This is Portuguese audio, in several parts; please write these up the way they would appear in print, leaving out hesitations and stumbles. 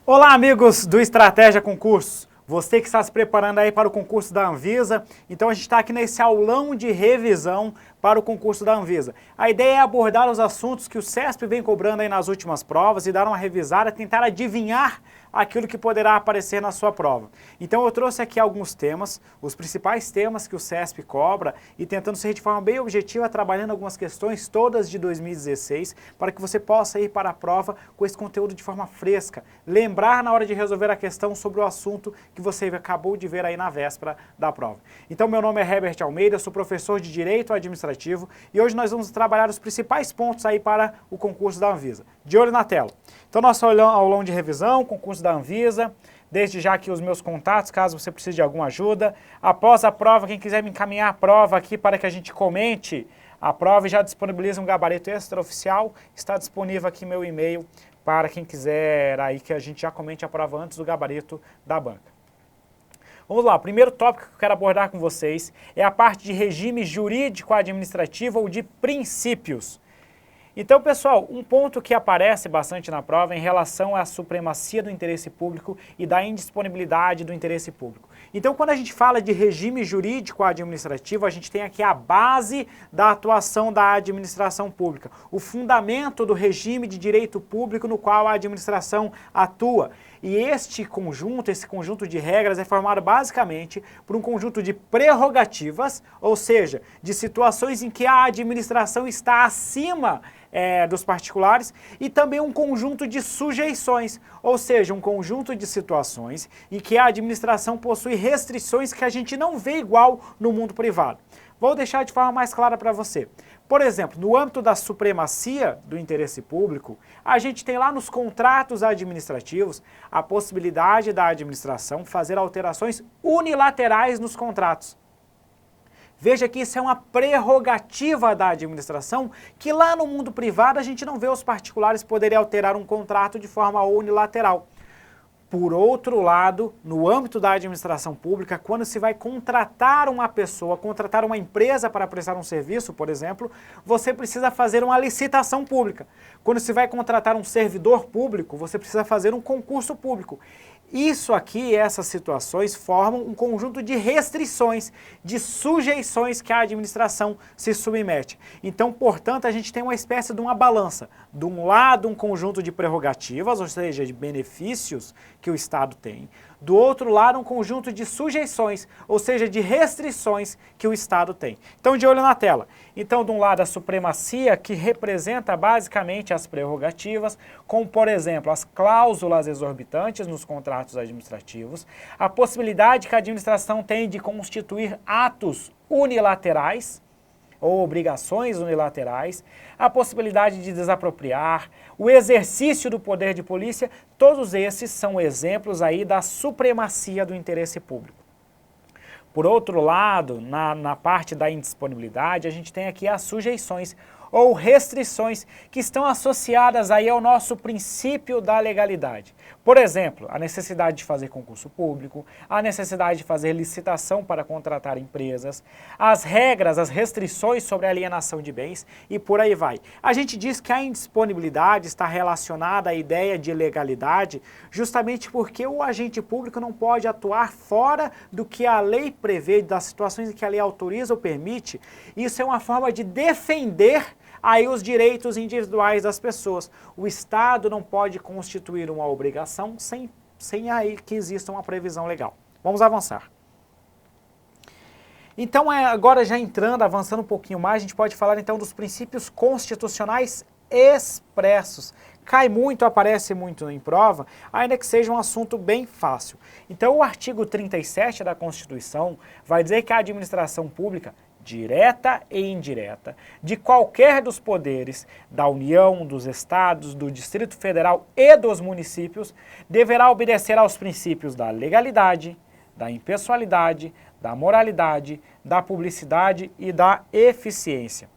Olá, amigos do Estratégia Concursos. Você que está se preparando aí para o concurso da Anvisa, então a gente está aqui nesse aulão de revisão para o concurso da Anvisa. A ideia é abordar os assuntos que o CESP vem cobrando aí nas últimas provas e dar uma revisada, tentar adivinhar aquilo que poderá aparecer na sua prova. Então eu trouxe aqui alguns temas, os principais temas que o CESP cobra e tentando ser de forma bem objetiva, trabalhando algumas questões todas de 2016, para que você possa ir para a prova com esse conteúdo de forma fresca, lembrar na hora de resolver a questão sobre o assunto que você acabou de ver aí na véspera da prova. Então meu nome é Herbert Almeida, sou professor de Direito Administrativo e hoje nós vamos trabalhar os principais pontos aí para o concurso da Anvisa. De olho na tela. Então nosso aulão de revisão, concurso da Anvisa, desde já aqui os meus contatos, caso você precise de alguma ajuda. Após a prova, quem quiser me encaminhar a prova aqui para que a gente comente a prova e já disponibiliza um gabarito extraoficial, está disponível aqui meu e-mail para quem quiser aí que a gente já comente a prova antes do gabarito da banca. Vamos lá, o primeiro tópico que eu quero abordar com vocês é a parte de regime jurídico administrativo ou de princípios. Então, pessoal, um ponto que aparece bastante na prova é em relação à supremacia do interesse público e da indisponibilidade do interesse público. Então, quando a gente fala de regime jurídico administrativo, a gente tem aqui a base da atuação da administração pública, o fundamento do regime de direito público no qual a administração atua. E esse conjunto de regras é formado basicamente por um conjunto de prerrogativas, ou seja, de situações em que a administração está acima dos particulares, e também um conjunto de sujeições, ou seja, um conjunto de situações em que a administração possui restrições que a gente não vê igual no mundo privado. Vou deixar de forma mais clara para você. Por exemplo, no âmbito da supremacia do interesse público, a gente tem lá nos contratos administrativos a possibilidade da administração fazer alterações unilaterais nos contratos. Veja que isso é uma prerrogativa da administração, que lá no mundo privado a gente não vê os particulares poderem alterar um contrato de forma unilateral. Por outro lado, no âmbito da administração pública, quando se vai contratar uma pessoa, contratar uma empresa para prestar um serviço, por exemplo, você precisa fazer uma licitação pública. Quando se vai contratar um servidor público, você precisa fazer um concurso público. Isso aqui, essas situações, formam um conjunto de restrições, de sujeições que a administração se submete. Então, portanto, a gente tem uma espécie de uma balança. De um lado, um conjunto de prerrogativas, ou seja, de benefícios que o Estado tem. Do outro lado, um conjunto de sujeições, ou seja, de restrições que o Estado tem. Então, de olho na tela. Então, de um lado, a supremacia, que representa basicamente as prerrogativas, como, por exemplo, as cláusulas exorbitantes nos contratos administrativos, a possibilidade que a administração tem de constituir atos unilaterais, ou obrigações unilaterais, a possibilidade de desapropriar, o exercício do poder de polícia, todos esses são exemplos aí da supremacia do interesse público. Por outro lado, na parte da indisponibilidade, a gente tem aqui as sujeições ou restrições que estão associadas aí ao nosso princípio da legalidade. Por exemplo, a necessidade de fazer concurso público, a necessidade de fazer licitação para contratar empresas, as regras, as restrições sobre a alienação de bens e por aí vai. A gente diz que a indisponibilidade está relacionada à ideia de legalidade justamente porque o agente público não pode atuar fora do que a lei prevê, das situações em que a lei autoriza ou permite. Isso é uma forma de defender aí os direitos individuais das pessoas. O Estado não pode constituir uma obrigação sem aí que exista uma previsão legal. Vamos avançar. Então, agora já avançando um pouquinho mais, a gente pode falar então dos princípios constitucionais expressos. Cai muito, aparece muito em prova, ainda que seja um assunto bem fácil. Então, o artigo 37 da Constituição vai dizer que a administração pública, direta e indireta, de qualquer dos poderes da União, dos Estados, do Distrito Federal e dos municípios, deverá obedecer aos princípios da legalidade, da impessoalidade, da moralidade, da publicidade e da eficiência.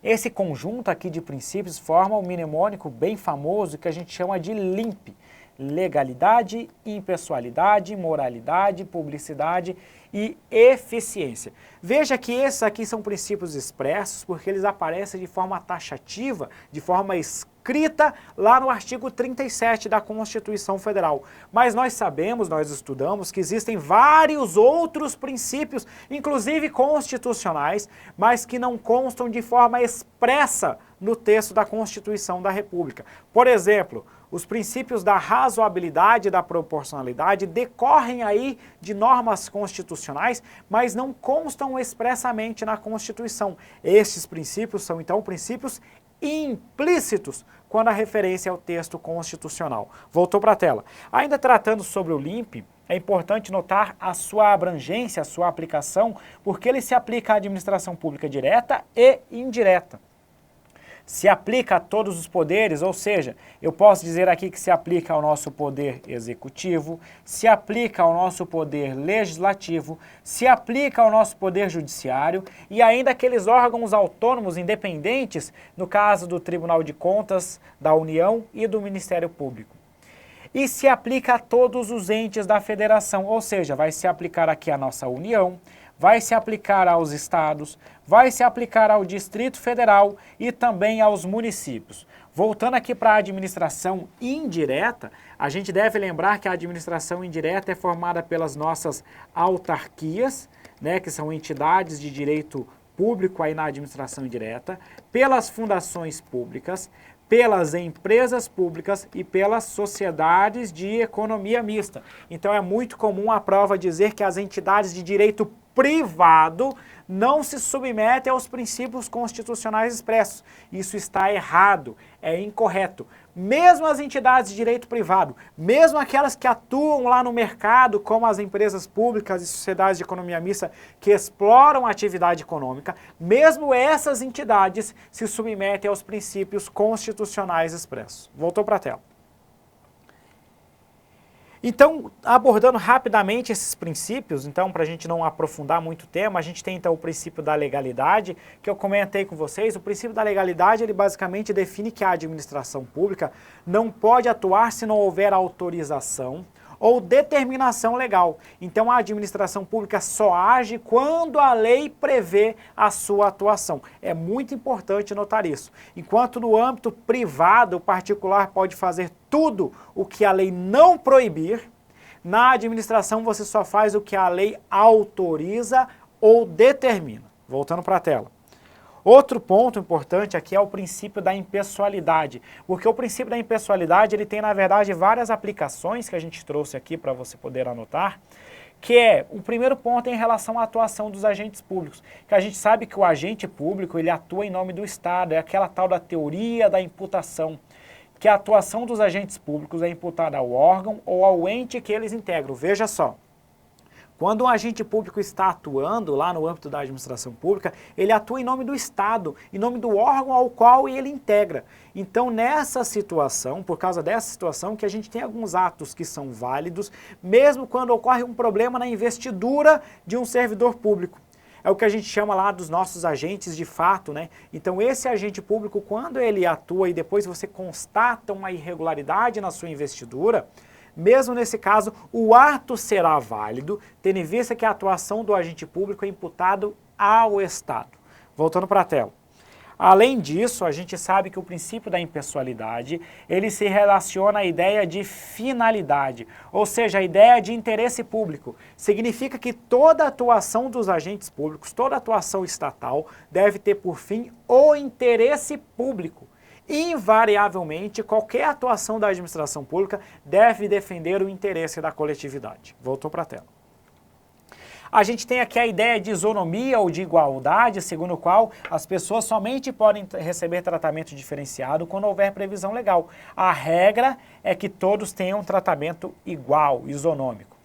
Esse conjunto aqui de princípios forma um mnemônico bem famoso que a gente chama de LIMP. legalidade, impessoalidade, moralidade, publicidade e eficiência. Veja que esses aqui são princípios expressos porque eles aparecem de forma taxativa, de forma escrita lá no artigo 37 da Constituição Federal. Mas nós sabemos, nós estudamos que existem vários outros princípios, inclusive constitucionais, mas que não constam de forma expressa no texto da Constituição da República. Por exemplo, os princípios da razoabilidade e da proporcionalidade decorrem aí de normas constitucionais, mas não constam expressamente na Constituição. Estes princípios são, então, princípios implícitos quando a referência é o texto constitucional. Voltou para a tela. Ainda tratando sobre o LIMP, é importante notar a sua abrangência, a sua aplicação, porque ele se aplica à administração pública direta e indireta. Se aplica a todos os poderes, ou seja, eu posso dizer aqui que se aplica ao nosso poder executivo, se aplica ao nosso poder legislativo, se aplica ao nosso poder judiciário e ainda aqueles órgãos autônomos independentes, no caso do Tribunal de Contas, da União e do Ministério Público. E se aplica a todos os entes da federação, ou seja, vai se aplicar aqui à nossa União, vai se aplicar aos estados, vai se aplicar ao Distrito Federal e também aos municípios. Voltando aqui para a administração indireta, a gente deve lembrar que a administração indireta é formada pelas nossas autarquias, né, que são entidades de direito público aí na administração indireta, pelas fundações públicas, pelas empresas públicas e pelas sociedades de economia mista. Então é muito comum a prova dizer que as entidades de direito privado não se submetem aos princípios constitucionais expressos. Isso está errado, é incorreto. Mesmo as entidades de direito privado, mesmo aquelas que atuam lá no mercado, como as empresas públicas e sociedades de economia mista que exploram a atividade econômica, mesmo essas entidades se submetem aos princípios constitucionais expressos. Voltou para a tela. Então, abordando rapidamente esses princípios, então, para a gente não aprofundar muito o tema, a gente tem então o princípio da legalidade, que eu comentei com vocês. O princípio da legalidade, ele basicamente define que a administração pública não pode atuar se não houver autorização ou determinação legal. Então, a administração pública só age quando a lei prevê a sua atuação. É muito importante notar isso. Enquanto no âmbito privado, o particular pode fazer tudo o que a lei não proibir, na administração você só faz o que a lei autoriza ou determina. Voltando para a tela. Outro ponto importante aqui é o princípio da impessoalidade, porque o princípio da impessoalidade ele tem, na verdade, várias aplicações que a gente trouxe aqui para você poder anotar, que é, o primeiro ponto é em relação à atuação dos agentes públicos, que a gente sabe que o agente público ele atua em nome do Estado, é aquela tal da teoria da imputação, que a atuação dos agentes públicos é imputada ao órgão ou ao ente que eles integram. Veja só. Quando um agente público está atuando lá no âmbito da administração pública, ele atua em nome do Estado, em nome do órgão ao qual ele integra. Então, nessa situação, por causa dessa situação, que a gente tem alguns atos que são válidos, mesmo quando ocorre um problema na investidura de um servidor público. É o que a gente chama lá dos nossos agentes de fato, né? Então, esse agente público, quando ele atua e depois você constata uma irregularidade na sua investidura, mesmo nesse caso, o ato será válido, tendo em vista que a atuação do agente público é imputado ao Estado. Voltando para a tela. Além disso, a gente sabe que o princípio da impessoalidade, ele se relaciona à ideia de finalidade, ou seja, a ideia de interesse público. Significa que toda atuação dos agentes públicos, toda atuação estatal, deve ter por fim o interesse público. Invariavelmente, qualquer atuação da administração pública deve defender o interesse da coletividade. Voltou para a tela. A gente tem aqui a ideia de isonomia ou de igualdade, segundo o qual as pessoas somente podem receber tratamento diferenciado quando houver previsão legal. A regra é que todos tenham tratamento igual, isonômico.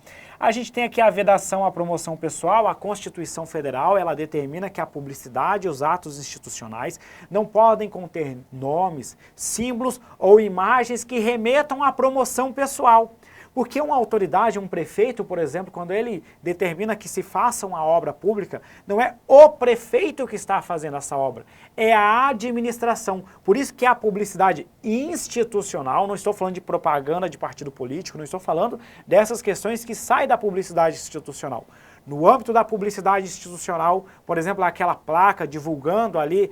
A gente tem aqui a vedação à promoção pessoal. A Constituição Federal, ela determina que a publicidade e os atos institucionais não podem conter nomes, símbolos ou imagens que remetam à promoção pessoal. Porque uma autoridade, um prefeito, por exemplo, quando ele determina que se faça uma obra pública, não é o prefeito que está fazendo essa obra, é a administração. Por isso que a publicidade institucional, não estou falando de propaganda de partido político, não estou falando dessas questões que saem da publicidade institucional. No âmbito da publicidade institucional, por exemplo, aquela placa divulgando ali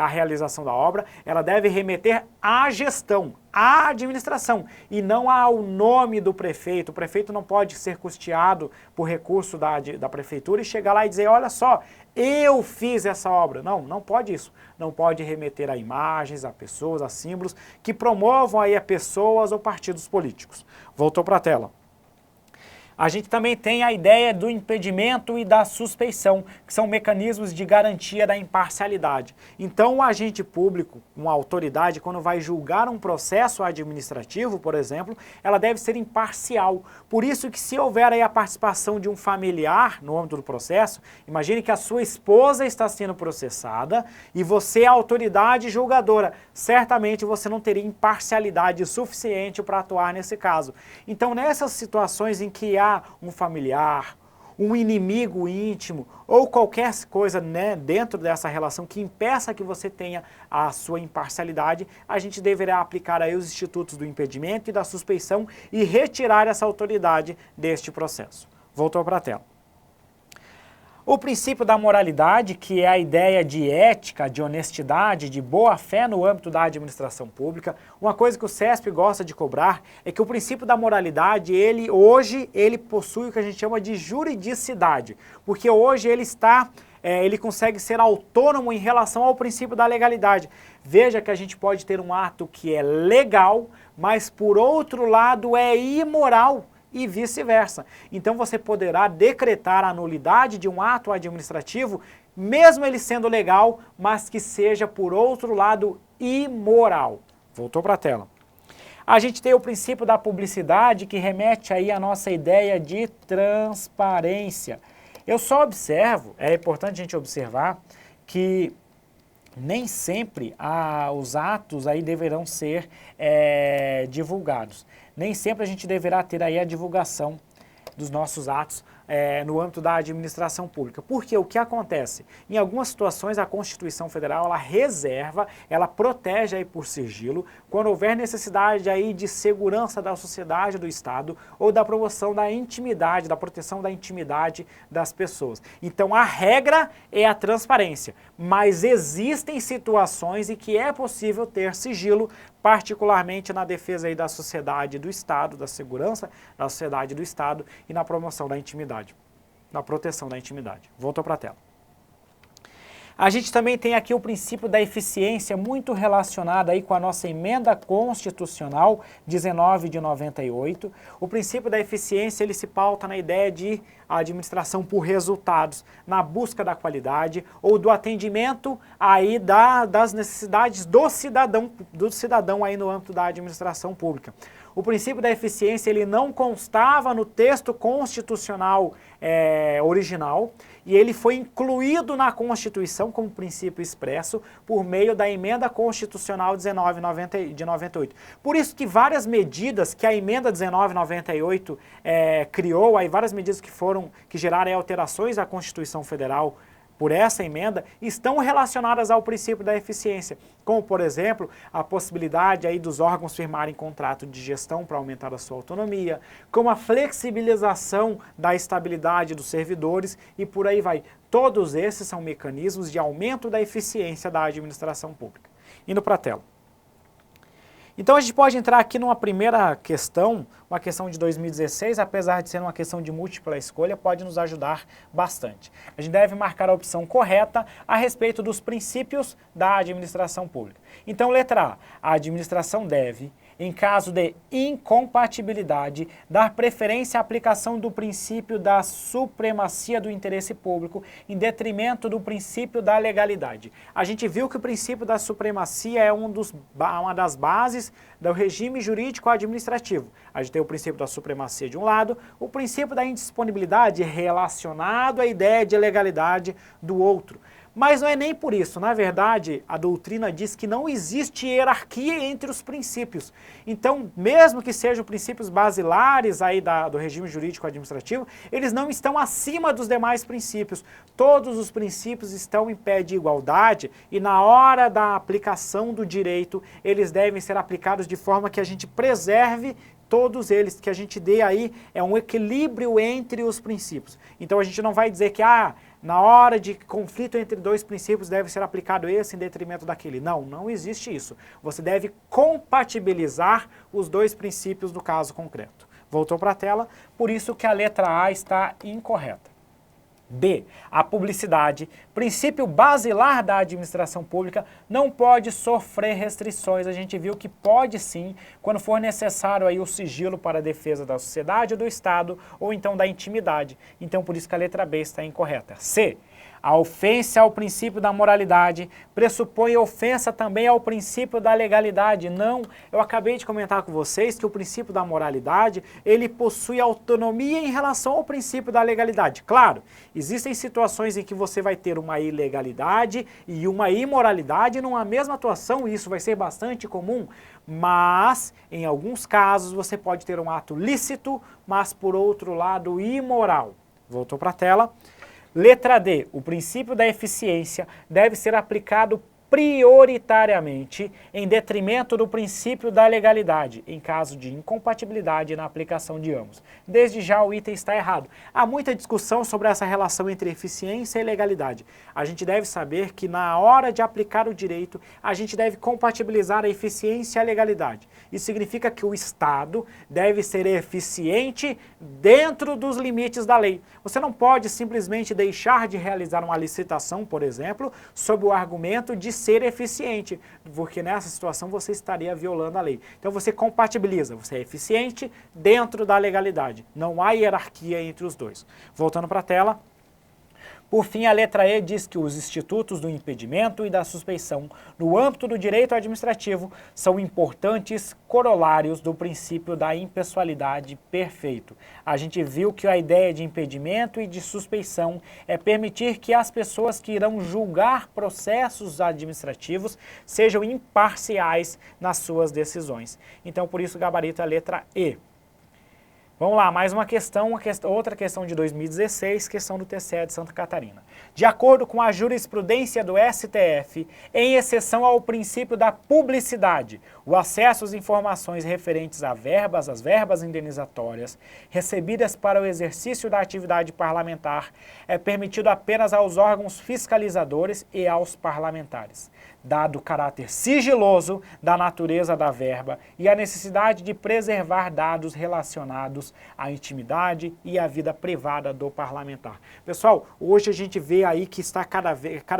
a realização da obra, ela deve remeter à gestão, à administração, e não ao nome do prefeito. O prefeito não pode ser custeado por recurso da prefeitura e chegar lá e dizer, olha só, eu fiz essa obra. Não, não pode isso. Não pode remeter a imagens, a pessoas, a símbolos que promovam aí a pessoas ou partidos políticos. Voltou para a tela. A gente também tem a ideia do impedimento e da suspeição, que são mecanismos de garantia da imparcialidade. Então, o agente público, uma autoridade, quando vai julgar um processo administrativo, por exemplo, ela deve ser imparcial. Por isso que se houver aí a participação de um familiar no âmbito do processo, imagine que a sua esposa está sendo processada e você é a autoridade julgadora. Certamente você não teria imparcialidade suficiente para atuar nesse caso. Então, nessas situações em que há um familiar, um inimigo íntimo ou qualquer coisa, né, dentro dessa relação que impeça que você tenha a sua imparcialidade, a gente deverá aplicar aí os institutos do impedimento e da suspeição e retirar essa autoridade deste processo. Voltou para a tela. O princípio da moralidade, que é a ideia de ética, de honestidade, de boa-fé no âmbito da administração pública. Uma coisa que o CESP gosta de cobrar é que o princípio da moralidade, hoje ele possui o que a gente chama de juridicidade, porque hoje ele consegue ser autônomo em relação ao princípio da legalidade. Veja que a gente pode ter um ato que é legal, mas por outro lado é imoral, e vice-versa. Então você poderá decretar a nulidade de um ato administrativo, mesmo ele sendo legal, mas que seja, por outro lado, imoral. Voltou para a tela. A gente tem o princípio da publicidade, que remete aí à nossa ideia de transparência. Eu só observo, é importante a gente observar, que nem sempre os atos aí deverão ser divulgados. Nem sempre a gente deverá ter aí a divulgação dos nossos atos no âmbito da administração pública. Porque o que acontece? Em algumas situações a Constituição Federal ela reserva, ela protege aí por sigilo, quando houver necessidade aí de segurança da sociedade, do Estado, ou da promoção da intimidade, da proteção da intimidade das pessoas. Então a regra é a transparência, mas existem situações em que é possível ter sigilo, particularmente na defesa aí da sociedade do Estado, da segurança da sociedade do Estado e na promoção da intimidade, na proteção da intimidade. Voltou para a tela. A gente também tem aqui o princípio da eficiência, muito relacionado aí com a nossa emenda constitucional 19 de 98. O princípio da eficiência ele se pauta na ideia de administração por resultados, na busca da qualidade ou do atendimento aí das necessidades do cidadão aí no âmbito da administração pública. O princípio da eficiência ele não constava no texto constitucional original e ele foi incluído na Constituição como princípio expresso por meio da emenda constitucional 19 de 98. Por isso que várias medidas que a emenda 1998 criou, aí várias medidas que geraram alterações à Constituição Federal por essa emenda, estão relacionadas ao princípio da eficiência, como, por exemplo, a possibilidade aí dos órgãos firmarem contrato de gestão para aumentar a sua autonomia, como a flexibilização da estabilidade dos servidores e por aí vai. Todos esses são mecanismos de aumento da eficiência da administração pública. Indo para a tela. Então a gente pode entrar aqui numa primeira questão, uma questão de 2016, apesar de ser uma questão de múltipla escolha, pode nos ajudar bastante. A gente deve marcar a opção correta a respeito dos princípios da administração pública. Então, letra A administração deve, em caso de incompatibilidade, dar preferência à aplicação do princípio da supremacia do interesse público em detrimento do princípio da legalidade. A gente viu que o princípio da supremacia é uma das bases do regime jurídico administrativo. A gente tem o princípio da supremacia de um lado, o princípio da indisponibilidade relacionado à ideia de legalidade do outro. Mas não é nem por isso. Na verdade, a doutrina diz que não existe hierarquia entre os princípios. Então, mesmo que sejam princípios basilares aí do regime jurídico administrativo, eles não estão acima dos demais princípios. Todos os princípios estão em pé de igualdade e na hora da aplicação do direito, eles devem ser aplicados de forma que a gente preserve todos eles, que a gente dê aí um equilíbrio entre os princípios. Então a gente não vai dizer que na hora de conflito entre dois princípios deve ser aplicado esse em detrimento daquele. Não, não existe isso. Você deve compatibilizar os dois princípios no caso concreto. Voltou para a tela, por isso que a letra A está incorreta. B. A publicidade, princípio basilar da administração pública, não pode sofrer restrições. A gente viu que pode sim, quando for necessário aí o sigilo para a defesa da sociedade ou do Estado, ou então da intimidade. Então, por isso que a letra B está incorreta. C. A ofensa ao princípio da moralidade pressupõe ofensa também ao princípio da legalidade. Não, eu acabei de comentar com vocês que o princípio da moralidade, ele possui autonomia em relação ao princípio da legalidade. Claro, existem situações em que você vai ter uma ilegalidade e uma imoralidade numa mesma atuação, e isso vai ser bastante comum, mas em alguns casos você pode ter um ato lícito, mas por outro lado imoral. Voltou para a tela. Letra D. O princípio da eficiência deve ser aplicado prioritariamente em detrimento do princípio da legalidade, em caso de incompatibilidade na aplicação de ambos. Desde já o item está errado. Há muita discussão sobre essa relação entre eficiência e legalidade. A gente deve saber que na hora de aplicar o direito, a gente deve compatibilizar a eficiência e a legalidade. Isso significa que o Estado deve ser eficiente dentro dos limites da lei. Você não pode simplesmente deixar de realizar uma licitação, por exemplo, sob o argumento de ser eficiente, porque nessa situação você estaria violando a lei. Então você compatibiliza, você é eficiente dentro da legalidade. Não há hierarquia entre os dois. Voltando para a tela. Por fim, a letra E diz que os institutos do impedimento e da suspeição no âmbito do direito administrativo são importantes corolários do princípio da impessoalidade perfeito. A gente viu que a ideia de impedimento e de suspeição é permitir que as pessoas que irão julgar processos administrativos sejam imparciais nas suas decisões. Então, por isso, o gabarito é a letra E. Vamos lá, mais uma questão, outra questão de 2016, questão do TCE de Santa Catarina. De acordo com a jurisprudência do STF, em exceção ao princípio da publicidade, o acesso às informações referentes às verbas indenizatórias, recebidas para o exercício da atividade parlamentar, é permitido apenas aos órgãos fiscalizadores e aos parlamentares. Dado o caráter sigiloso da natureza da verba e a necessidade de preservar dados relacionados à intimidade e à vida privada do parlamentar. Pessoal, hoje a gente vê aí que está cada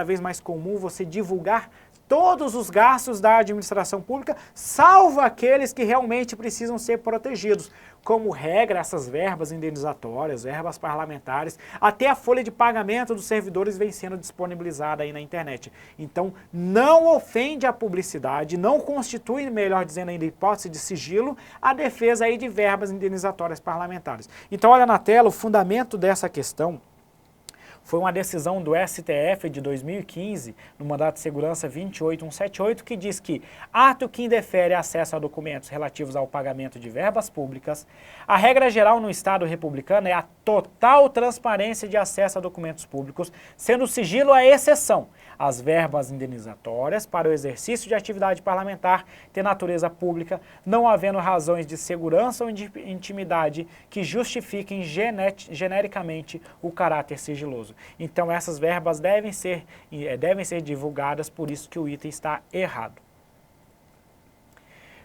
vez mais comum você divulgar todos os gastos da administração pública, salvo aqueles que realmente precisam ser protegidos. Como regra, essas verbas indenizatórias, verbas parlamentares, até a folha de pagamento dos servidores vem sendo disponibilizada aí na internet. Então, não ofende a publicidade, não constitui, melhor dizendo ainda, hipótese de sigilo, a defesa aí de verbas indenizatórias parlamentares. Então, olha na tela, o fundamento dessa questão foi uma decisão do STF de 2015, no mandato de segurança 28178, que diz que ato que indefere acesso a documentos relativos ao pagamento de verbas públicas, a regra geral no Estado republicano é a total transparência de acesso a documentos públicos, sendo o sigilo a exceção. As verbas indenizatórias para o exercício de atividade parlamentar ter natureza pública, não havendo razões de segurança ou de intimidade que justifiquem genericamente o caráter sigiloso. Então essas verbas devem ser divulgadas, por isso que o item está errado.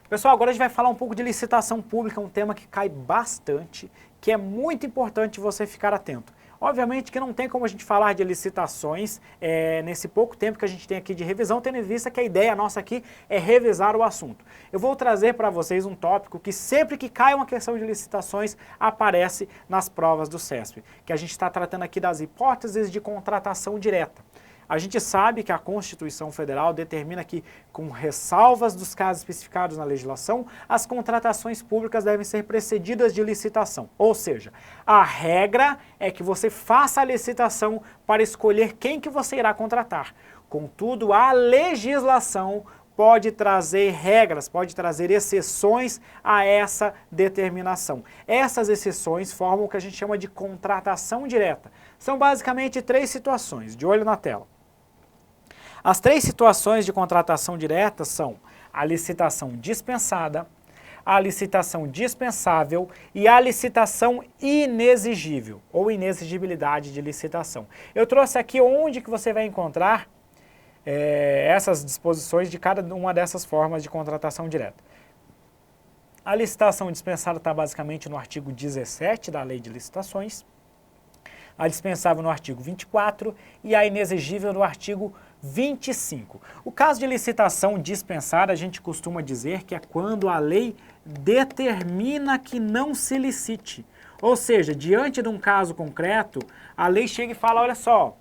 Pessoal, agora a gente vai falar um pouco de licitação pública, um tema que cai bastante, que é muito importante você ficar atento. Obviamente que não tem como a gente falar de licitações nesse pouco tempo que a gente tem aqui de revisão, tendo em vista que a ideia nossa aqui é revisar o assunto. Eu vou trazer para vocês um tópico que sempre que cai uma questão de licitações aparece nas provas do CESP, que a gente está tratando aqui das hipóteses de contratação direta. A gente sabe que a Constituição Federal determina que, com ressalvas dos casos especificados na legislação, as contratações públicas devem ser precedidas de licitação. Ou seja, a regra é que você faça a licitação para escolher quem que você irá contratar. Contudo, a legislação pode trazer regras, pode trazer exceções a essa determinação. Essas exceções formam o que a gente chama de contratação direta. São basicamente 3 situações, de olho na tela. As 3 situações de contratação direta são a licitação dispensada, a licitação dispensável e a licitação inexigível, ou inexigibilidade de licitação. Eu trouxe aqui onde que você vai encontrar essas disposições de cada uma dessas formas de contratação direta. A licitação dispensada está basicamente no artigo 17 da Lei de Licitações, a dispensável no artigo 24 e a inexigível no artigo 25. O caso de licitação dispensada, a gente costuma dizer que é quando a lei determina que não se licite. Ou seja, diante de um caso concreto, a lei chega e fala, olha só,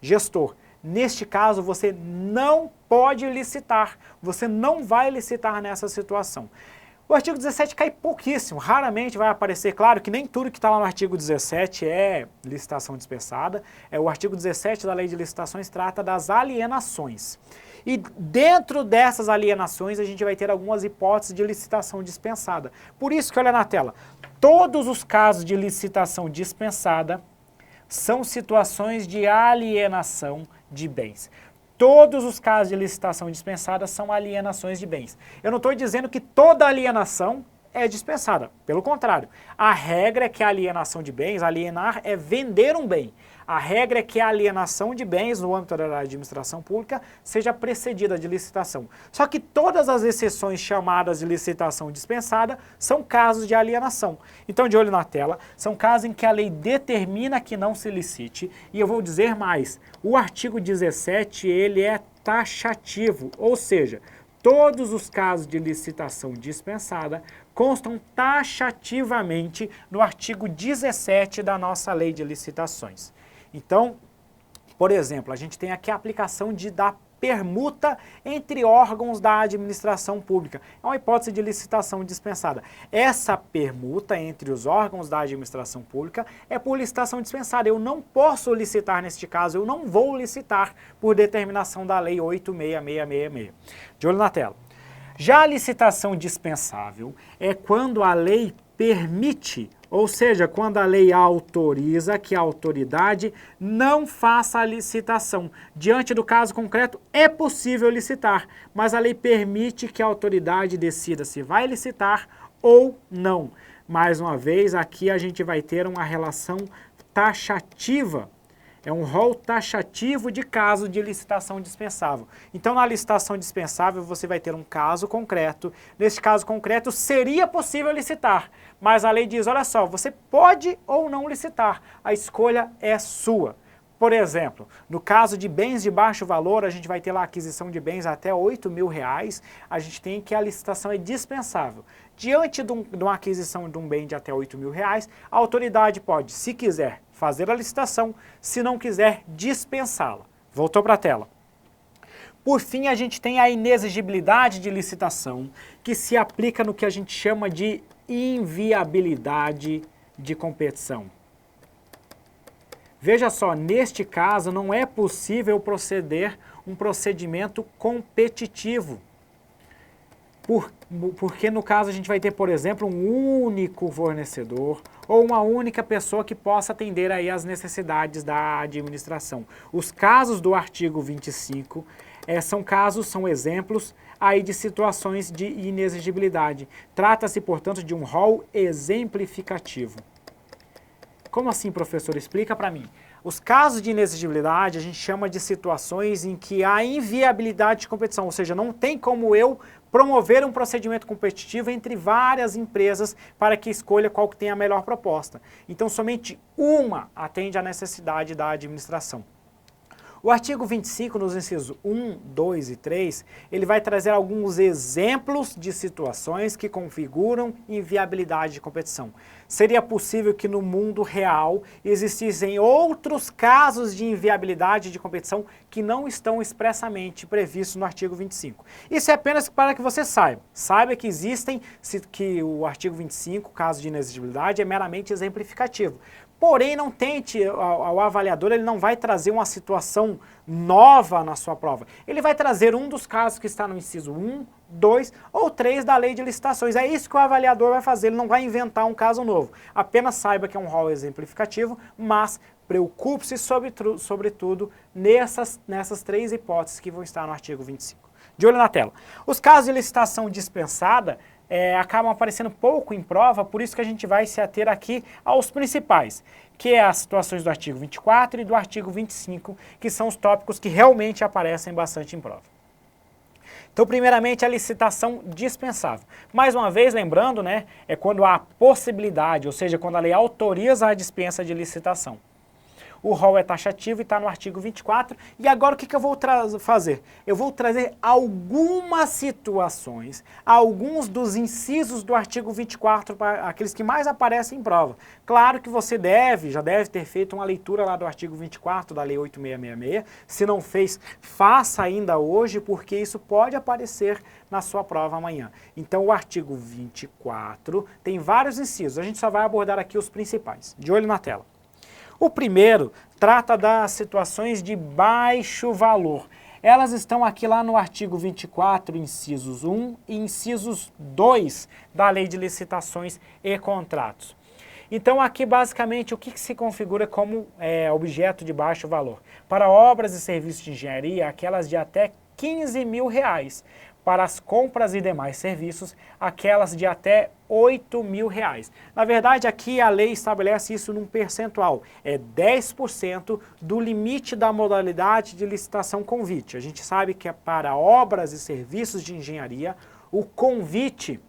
gestor, neste caso você não pode licitar, você não vai licitar nessa situação. O artigo 17 cai pouquíssimo, raramente vai aparecer, claro que nem tudo que está lá no artigo 17 é licitação dispensada, o artigo 17 da Lei de Licitações trata das alienações. E dentro dessas alienações a gente vai ter algumas hipóteses de licitação dispensada. Por isso que olha na tela, todos os casos de licitação dispensada são situações de alienação de bens. Todos os casos de licitação dispensada são alienações de bens. Eu não estou dizendo que toda alienação é dispensada. Pelo contrário, a regra é que a alienação de bens, alienar é vender um bem. A regra é que a alienação de bens no âmbito da administração pública seja precedida de licitação. Só que todas as exceções chamadas de licitação dispensada são casos de alienação. Então, de olho na tela, são casos em que a lei determina que não se licite. E eu vou dizer mais, o artigo 17 ele é taxativo, ou seja, todos os casos de licitação dispensada constam taxativamente no artigo 17 da nossa Lei de Licitações. Então, por exemplo, a gente tem aqui a aplicação da permuta entre órgãos da administração pública. É uma hipótese de licitação dispensada. Essa permuta entre os órgãos da administração pública é por licitação dispensada. Eu não posso licitar neste caso, eu não vou licitar por determinação da Lei 86666. De olho na tela. Já a licitação dispensável é quando a lei permite, ou seja, quando a lei autoriza que a autoridade não faça a licitação. Diante do caso concreto, é possível licitar, mas a lei permite que a autoridade decida se vai licitar ou não. Mais uma vez, aqui a gente vai ter uma relação taxativa. É um rol taxativo de caso de licitação dispensável. Então, na licitação dispensável, você vai ter um caso concreto. Nesse caso concreto, seria possível licitar, mas a lei diz, olha só, você pode ou não licitar. A escolha é sua. Por exemplo, no caso de bens de baixo valor, a gente vai ter lá a aquisição de bens até R$8.000, a gente tem que a licitação é dispensável. Diante de uma aquisição de um bem de até R$8.000, a autoridade pode, se quiser, fazer a licitação, se não quiser, dispensá-la. Voltou para a tela. Por fim, a gente tem a inexigibilidade de licitação, que se aplica no que a gente chama de inviabilidade de competição. Veja só, neste caso não é possível proceder um procedimento competitivo. Porque no caso a gente vai ter, por exemplo, um único fornecedor ou uma única pessoa que possa atender aí as necessidades da administração. Os casos do artigo 25 são exemplos aí de situações de inexigibilidade. Trata-se, portanto, de um rol exemplificativo. Como assim, professor? Explica para mim. Os casos de inexigibilidade a gente chama de situações em que há inviabilidade de competição, ou seja, não tem como eu promover um procedimento competitivo entre várias empresas para que escolha qual que tem a melhor proposta. Então, somente uma atende à necessidade da administração. O artigo 25, nos incisos 1, 2 e 3, ele vai trazer alguns exemplos de situações que configuram inviabilidade de competição. Seria possível que no mundo real existissem outros casos de inviabilidade de competição que não estão expressamente previstos no artigo 25. Isso é apenas para que você saiba. Saiba que que o artigo 25, caso de inexigibilidade, é meramente exemplificativo. Porém, não tente, o avaliador ele não vai trazer uma situação nova na sua prova. Ele vai trazer um dos casos que está no inciso 1, 2 ou 3 da lei de licitações. É isso que o avaliador vai fazer, ele não vai inventar um caso novo. Apenas saiba que é um rol exemplificativo, mas preocupe-se sobretudo nessas 3 hipóteses que vão estar no artigo 25. De olho na tela. Os casos de licitação dispensada acabam aparecendo pouco em prova, por isso que a gente vai se ater aqui aos principais, que é as situações do artigo 24 e do artigo 25, que são os tópicos que realmente aparecem bastante em prova. Então, primeiramente, a licitação dispensável. Mais uma vez, lembrando, né, é quando há possibilidade, ou seja, quando a lei autoriza a dispensa de licitação. O rol é taxativo e está no artigo 24. E agora o que eu vou fazer? Eu vou trazer algumas situações, alguns dos incisos do artigo 24, para aqueles que mais aparecem em prova. Claro que você já deve ter feito uma leitura lá do artigo 24 da Lei 8666. Se não fez, faça ainda hoje, porque isso pode aparecer na sua prova amanhã. Então o artigo 24 tem vários incisos, a gente só vai abordar aqui os principais. De olho na tela. O primeiro trata das situações de baixo valor. Elas estão aqui lá no artigo 24, incisos 1 e incisos 2 da Lei de Licitações e Contratos. Então aqui basicamente o que se configura como objeto de baixo valor? Para obras e serviços de engenharia, aquelas de até R$15 mil. Para as compras e demais serviços, aquelas de até R$8 mil. Na verdade, aqui a lei estabelece isso num percentual, é 10% do limite da modalidade de licitação convite. A gente sabe que é para obras e serviços de engenharia, o convite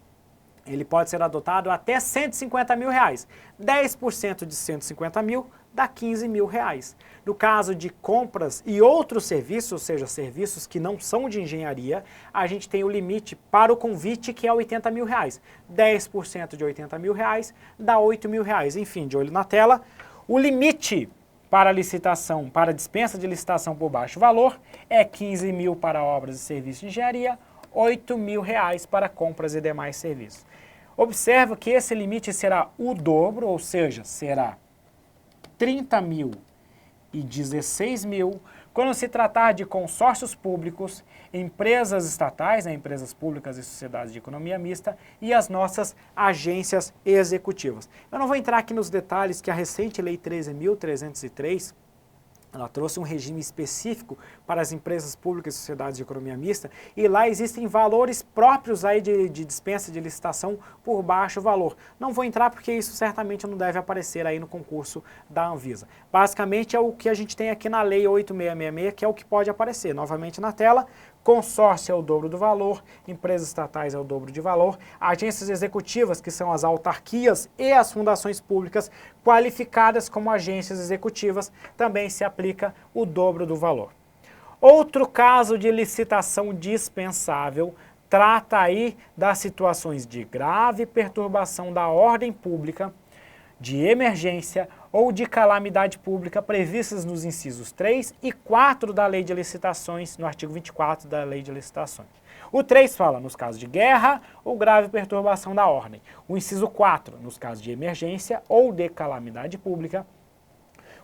ele pode ser adotado até R$150 mil. 10% de 150 mil dá R$15 mil. No caso de compras e outros serviços, ou seja, serviços que não são de engenharia, a gente tem o limite para o convite que é R$80 mil. 10% de R$80 mil dá R$8 mil. Enfim, de olho na tela, o limite para licitação, para dispensa de licitação por baixo valor é R$15 mil para obras e serviços de engenharia, R$8 mil para compras e demais serviços. Observa que esse limite será o dobro, ou seja, será 30 mil e 16 mil, quando se tratar de consórcios públicos, empresas estatais, empresas públicas e sociedades de economia mista, e as nossas agências executivas. Eu não vou entrar aqui nos detalhes que a recente Lei 13.303, ela trouxe um regime específico para as empresas públicas e sociedades de economia mista, e lá existem valores próprios aí de dispensa de licitação por baixo valor. Não vou entrar porque isso certamente não deve aparecer aí no concurso da Anvisa. Basicamente é o que a gente tem aqui na Lei 8666, que é o que pode aparecer. Novamente na tela, consórcio é o dobro do valor, empresas estatais é o dobro de valor, agências executivas, que são as autarquias e as fundações públicas qualificadas como agências executivas, também se aplica o dobro do valor. Outro caso de licitação dispensável trata aí das situações de grave perturbação da ordem pública, de emergência ou de calamidade pública previstas nos incisos 3 e 4 da Lei de Licitações, no artigo 24 da Lei de Licitações. O 3 fala nos casos de guerra ou grave perturbação da ordem. O inciso 4, nos casos de emergência ou de calamidade pública,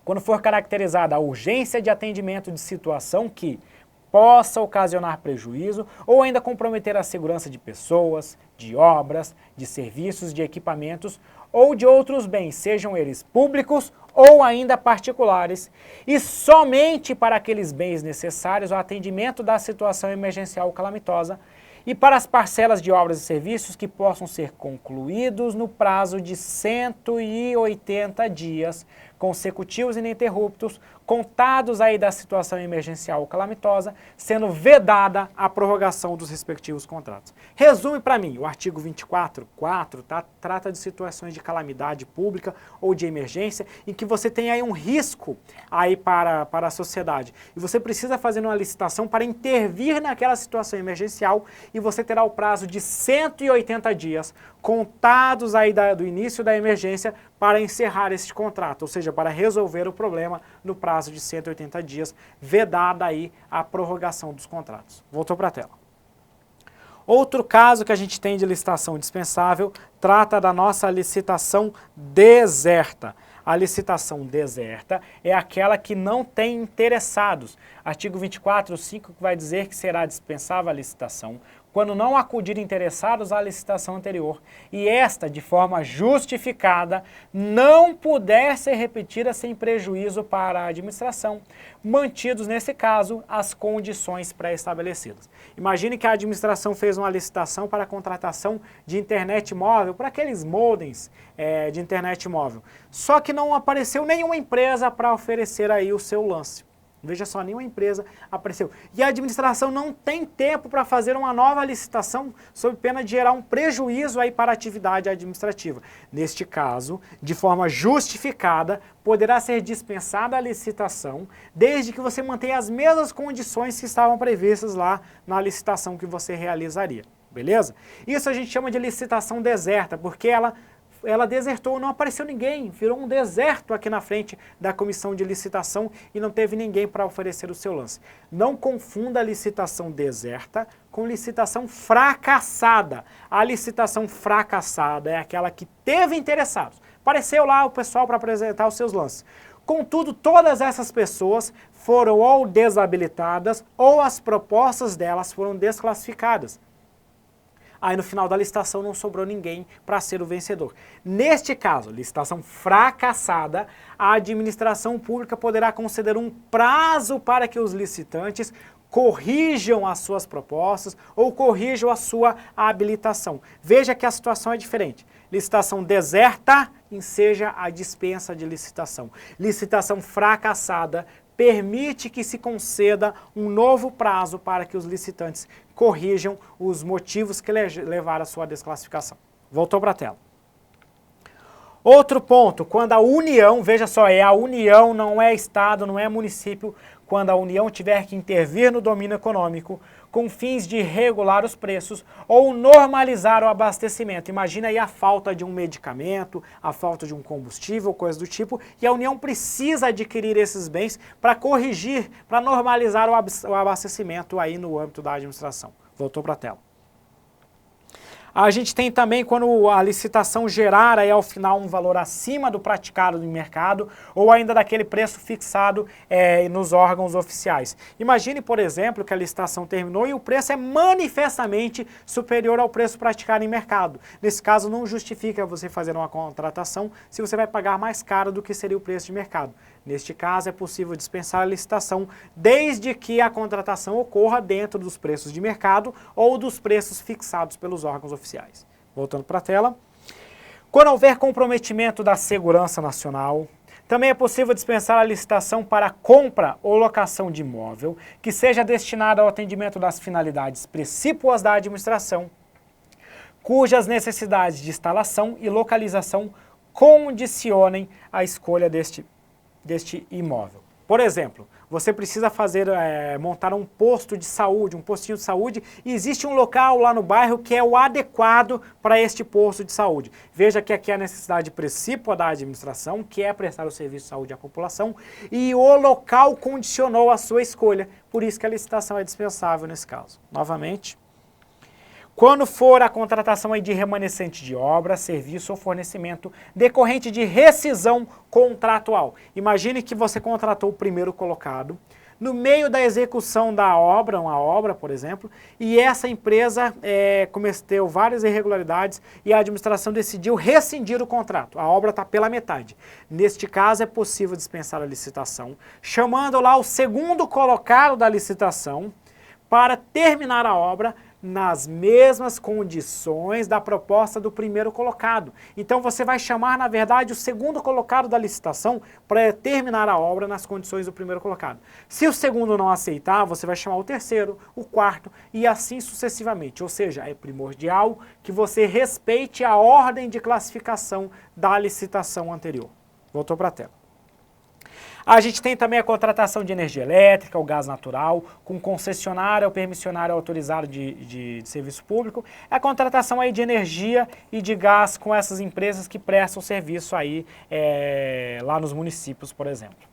quando for caracterizada a urgência de atendimento de situação que possa ocasionar prejuízo ou ainda comprometer a segurança de pessoas, de obras, de serviços, de equipamentos ou de outros bens, sejam eles públicos ou ainda particulares, e somente para aqueles bens necessários ao atendimento da situação emergencial calamitosa, e para as parcelas de obras e serviços que possam ser concluídos no prazo de 180 dias consecutivos e ininterruptos, contados aí da situação emergencial ou calamitosa, sendo vedada a prorrogação dos respectivos contratos. Resume para mim, o artigo 24.4 trata de situações de calamidade pública ou de emergência em que você tem aí um risco aí para a sociedade e você precisa fazer uma licitação para intervir naquela situação emergencial e você terá o prazo de 180 dias contados aí do início da emergência para encerrar este contrato, ou seja, para resolver o problema no prazo de 180 dias, vedada aí a prorrogação dos contratos. Voltou para a tela. Outro caso que a gente tem de licitação dispensável trata da nossa licitação deserta. A licitação deserta é aquela que não tem interessados. Artigo 24.5 que vai dizer que será dispensável a licitação quando não acudirem interessados à licitação anterior e esta, de forma justificada, não puder ser repetida sem prejuízo para a administração, mantidos, nesse caso, as condições pré-estabelecidas. Imagine que a administração fez uma licitação para a contratação de internet móvel, para aqueles modems de internet móvel, só que não apareceu nenhuma empresa para oferecer aí o seu lance. Veja só, nenhuma empresa apareceu. E a administração não tem tempo para fazer uma nova licitação sob pena de gerar um prejuízo aí para a atividade administrativa. Neste caso, de forma justificada, poderá ser dispensada a licitação, desde que você mantenha as mesmas condições que estavam previstas lá na licitação que você realizaria. Beleza? Isso a gente chama de licitação deserta, porque ela desertou, não apareceu ninguém, virou um deserto aqui na frente da comissão de licitação e não teve ninguém para oferecer o seu lance. Não confunda a licitação deserta com licitação fracassada. A licitação fracassada é aquela que teve interessados. Apareceu lá o pessoal para apresentar os seus lances. Contudo, todas essas pessoas foram ou desabilitadas ou as propostas delas foram desclassificadas. Aí no final da licitação não sobrou ninguém para ser o vencedor. Neste caso, licitação fracassada, a administração pública poderá conceder um prazo para que os licitantes corrijam as suas propostas ou corrijam a sua habilitação. Veja que a situação é diferente. Licitação deserta enseja a dispensa de licitação. Licitação fracassada permite que se conceda um novo prazo para que os licitantes corrijam os motivos que levaram à sua desclassificação. Voltou para a tela. Outro ponto, quando a União, veja só, é a União, não é Estado, não é município, quando a União tiver que intervir no domínio econômico com fins de regular os preços ou normalizar o abastecimento. Imagina aí a falta de um medicamento, a falta de um combustível, coisa do tipo, e a União precisa adquirir esses bens para corrigir, para normalizar o abastecimento aí no âmbito da administração. Voltou para a tela. A gente tem também quando a licitação gerar aí ao final um valor acima do praticado no mercado ou ainda daquele preço fixado nos órgãos oficiais. Imagine, por exemplo, que a licitação terminou e o preço é manifestamente superior ao preço praticado em mercado. Nesse caso, não justifica você fazer uma contratação se você vai pagar mais caro do que seria o preço de mercado. Neste caso, é possível dispensar a licitação desde que a contratação ocorra dentro dos preços de mercado ou dos preços fixados pelos órgãos oficiais. Voltando para a tela. Quando houver comprometimento da segurança nacional, também é possível dispensar a licitação para compra ou locação de imóvel que seja destinado ao atendimento das finalidades precípuas da administração, cujas necessidades de instalação e localização condicionem a escolha deste imóvel. Por exemplo, você precisa montar um posto de saúde, um postinho de saúde, e existe um local lá no bairro que é o adequado para este posto de saúde. Veja que aqui é a necessidade precípua da administração, que é prestar o serviço de saúde à população, e o local condicionou a sua escolha, por isso que a licitação é dispensável nesse caso. Novamente, quando for a contratação de remanescente de obra, serviço ou fornecimento decorrente de rescisão contratual. Imagine que você contratou o primeiro colocado, no meio da execução da obra, uma obra, por exemplo, e essa empresa cometeu várias irregularidades e a administração decidiu rescindir o contrato. A obra está pela metade. Neste caso, é possível dispensar a licitação, chamando lá o segundo colocado da licitação para terminar a obra, nas mesmas condições da proposta do primeiro colocado. Então você vai chamar, na verdade, o segundo colocado da licitação para terminar a obra nas condições do primeiro colocado. Se o segundo não aceitar, você vai chamar o terceiro, o quarto e assim sucessivamente. Ou seja, é primordial que você respeite a ordem de classificação da licitação anterior. Voltou para a tela. A gente tem também a contratação de energia elétrica, o gás natural, com concessionário ou permissionário autorizado de serviço público. É a contratação aí de energia e de gás com essas empresas que prestam serviço aí lá nos municípios, por exemplo.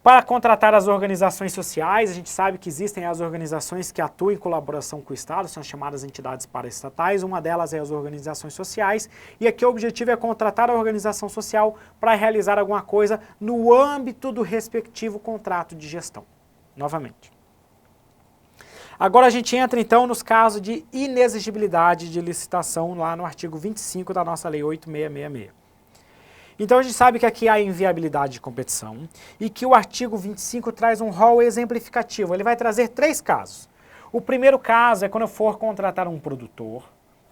Para contratar as organizações sociais, a gente sabe que existem as organizações que atuam em colaboração com o Estado, são as chamadas entidades paraestatais, uma delas é as organizações sociais, e aqui o objetivo é contratar a organização social para realizar alguma coisa no âmbito do respectivo contrato de gestão, novamente. Agora a gente entra então nos casos de inexigibilidade de licitação lá no artigo 25 da nossa Lei 8.666. Então a gente sabe que aqui há inviabilidade de competição e que o artigo 25 traz um rol exemplificativo. Ele vai trazer 3 casos. O primeiro caso é quando eu for contratar um produtor,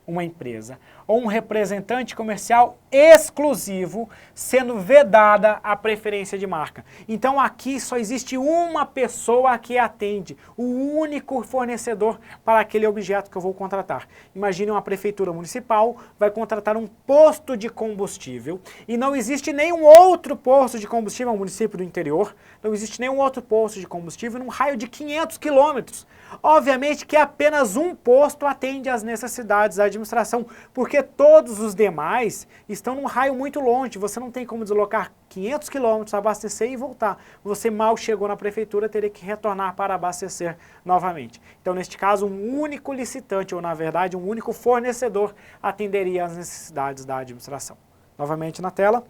uma empresa ou um representante comercial exclusivo, sendo vedada a preferência de marca. Então aqui só existe uma pessoa que atende, o único fornecedor para aquele objeto que eu vou contratar. Imagine uma prefeitura municipal vai contratar um posto de combustível e não existe nenhum outro posto de combustível no município do interior, não existe nenhum outro posto de combustível num raio de 500 quilômetros. Obviamente que apenas um posto atende às necessidades da administração, porque todos os demais estão num raio muito longe, você não tem como deslocar 500 quilômetros, abastecer e voltar. Você mal chegou na prefeitura, teria que retornar para abastecer novamente. Então, neste caso, um único licitante, ou na verdade, um único fornecedor atenderia às necessidades da administração. Novamente na tela.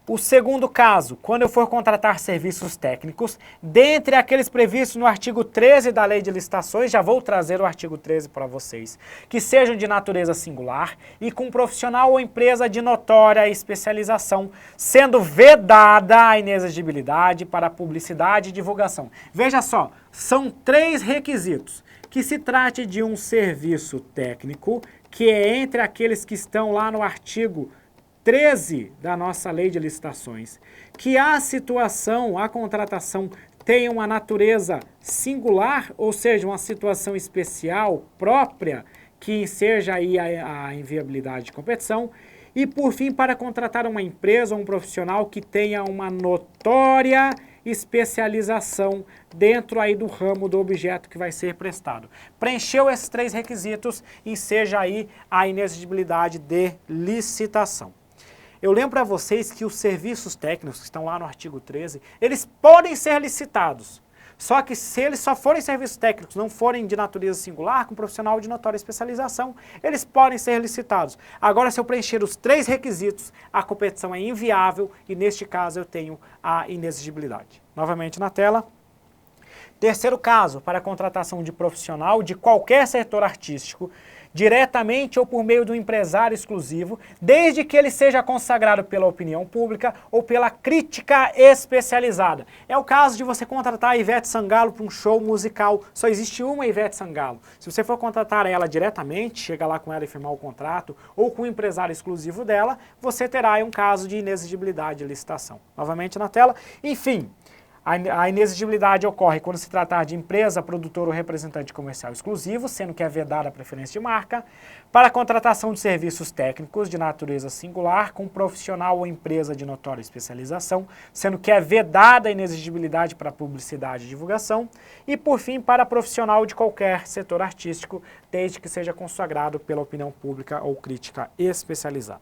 O segundo caso, quando eu for contratar serviços técnicos, dentre aqueles previstos no artigo 13 da Lei de Licitações, já vou trazer o artigo 13 para vocês, que sejam de natureza singular e com profissional ou empresa de notória especialização, sendo vedada a inexigibilidade para publicidade e divulgação. Veja só, são 3 requisitos. Que se trate de um serviço técnico, que é entre aqueles que estão lá no artigo 13 da nossa Lei de Licitações, que a situação, a contratação tenha uma natureza singular, ou seja, uma situação especial, própria, que seja aí a inviabilidade de competição, e por fim, para contratar uma empresa ou um profissional que tenha uma notória especialização dentro aí do ramo do objeto que vai ser prestado. Preencheu esses 3 requisitos e seja aí a inexigibilidade de licitação. Eu lembro para vocês que os serviços técnicos que estão lá no artigo 13, eles podem ser licitados. Só que se eles só forem serviços técnicos, não forem de natureza singular, com profissional de notória especialização, eles podem ser licitados. Agora, se eu preencher os 3 requisitos, a competição é inviável e, neste caso, eu tenho a inexigibilidade. Novamente na tela. Terceiro caso, para a contratação de profissional de qualquer setor artístico, diretamente ou por meio do empresário exclusivo, desde que ele seja consagrado pela opinião pública ou pela crítica especializada. É o caso de você contratar a Ivete Sangalo para um show musical. Só existe uma Ivete Sangalo. Se você for contratar ela diretamente, chega lá com ela e firmar o contrato, ou com o empresário exclusivo dela, você terá aí um caso de inexigibilidade de licitação. Novamente na tela. Enfim, a inexigibilidade ocorre quando se tratar de empresa, produtor ou representante comercial exclusivo, sendo que é vedada a preferência de marca, para a contratação de serviços técnicos de natureza singular, com profissional ou empresa de notória especialização, sendo que é vedada a inexigibilidade para publicidade e divulgação, e por fim para profissional de qualquer setor artístico, desde que seja consagrado pela opinião pública ou crítica especializada.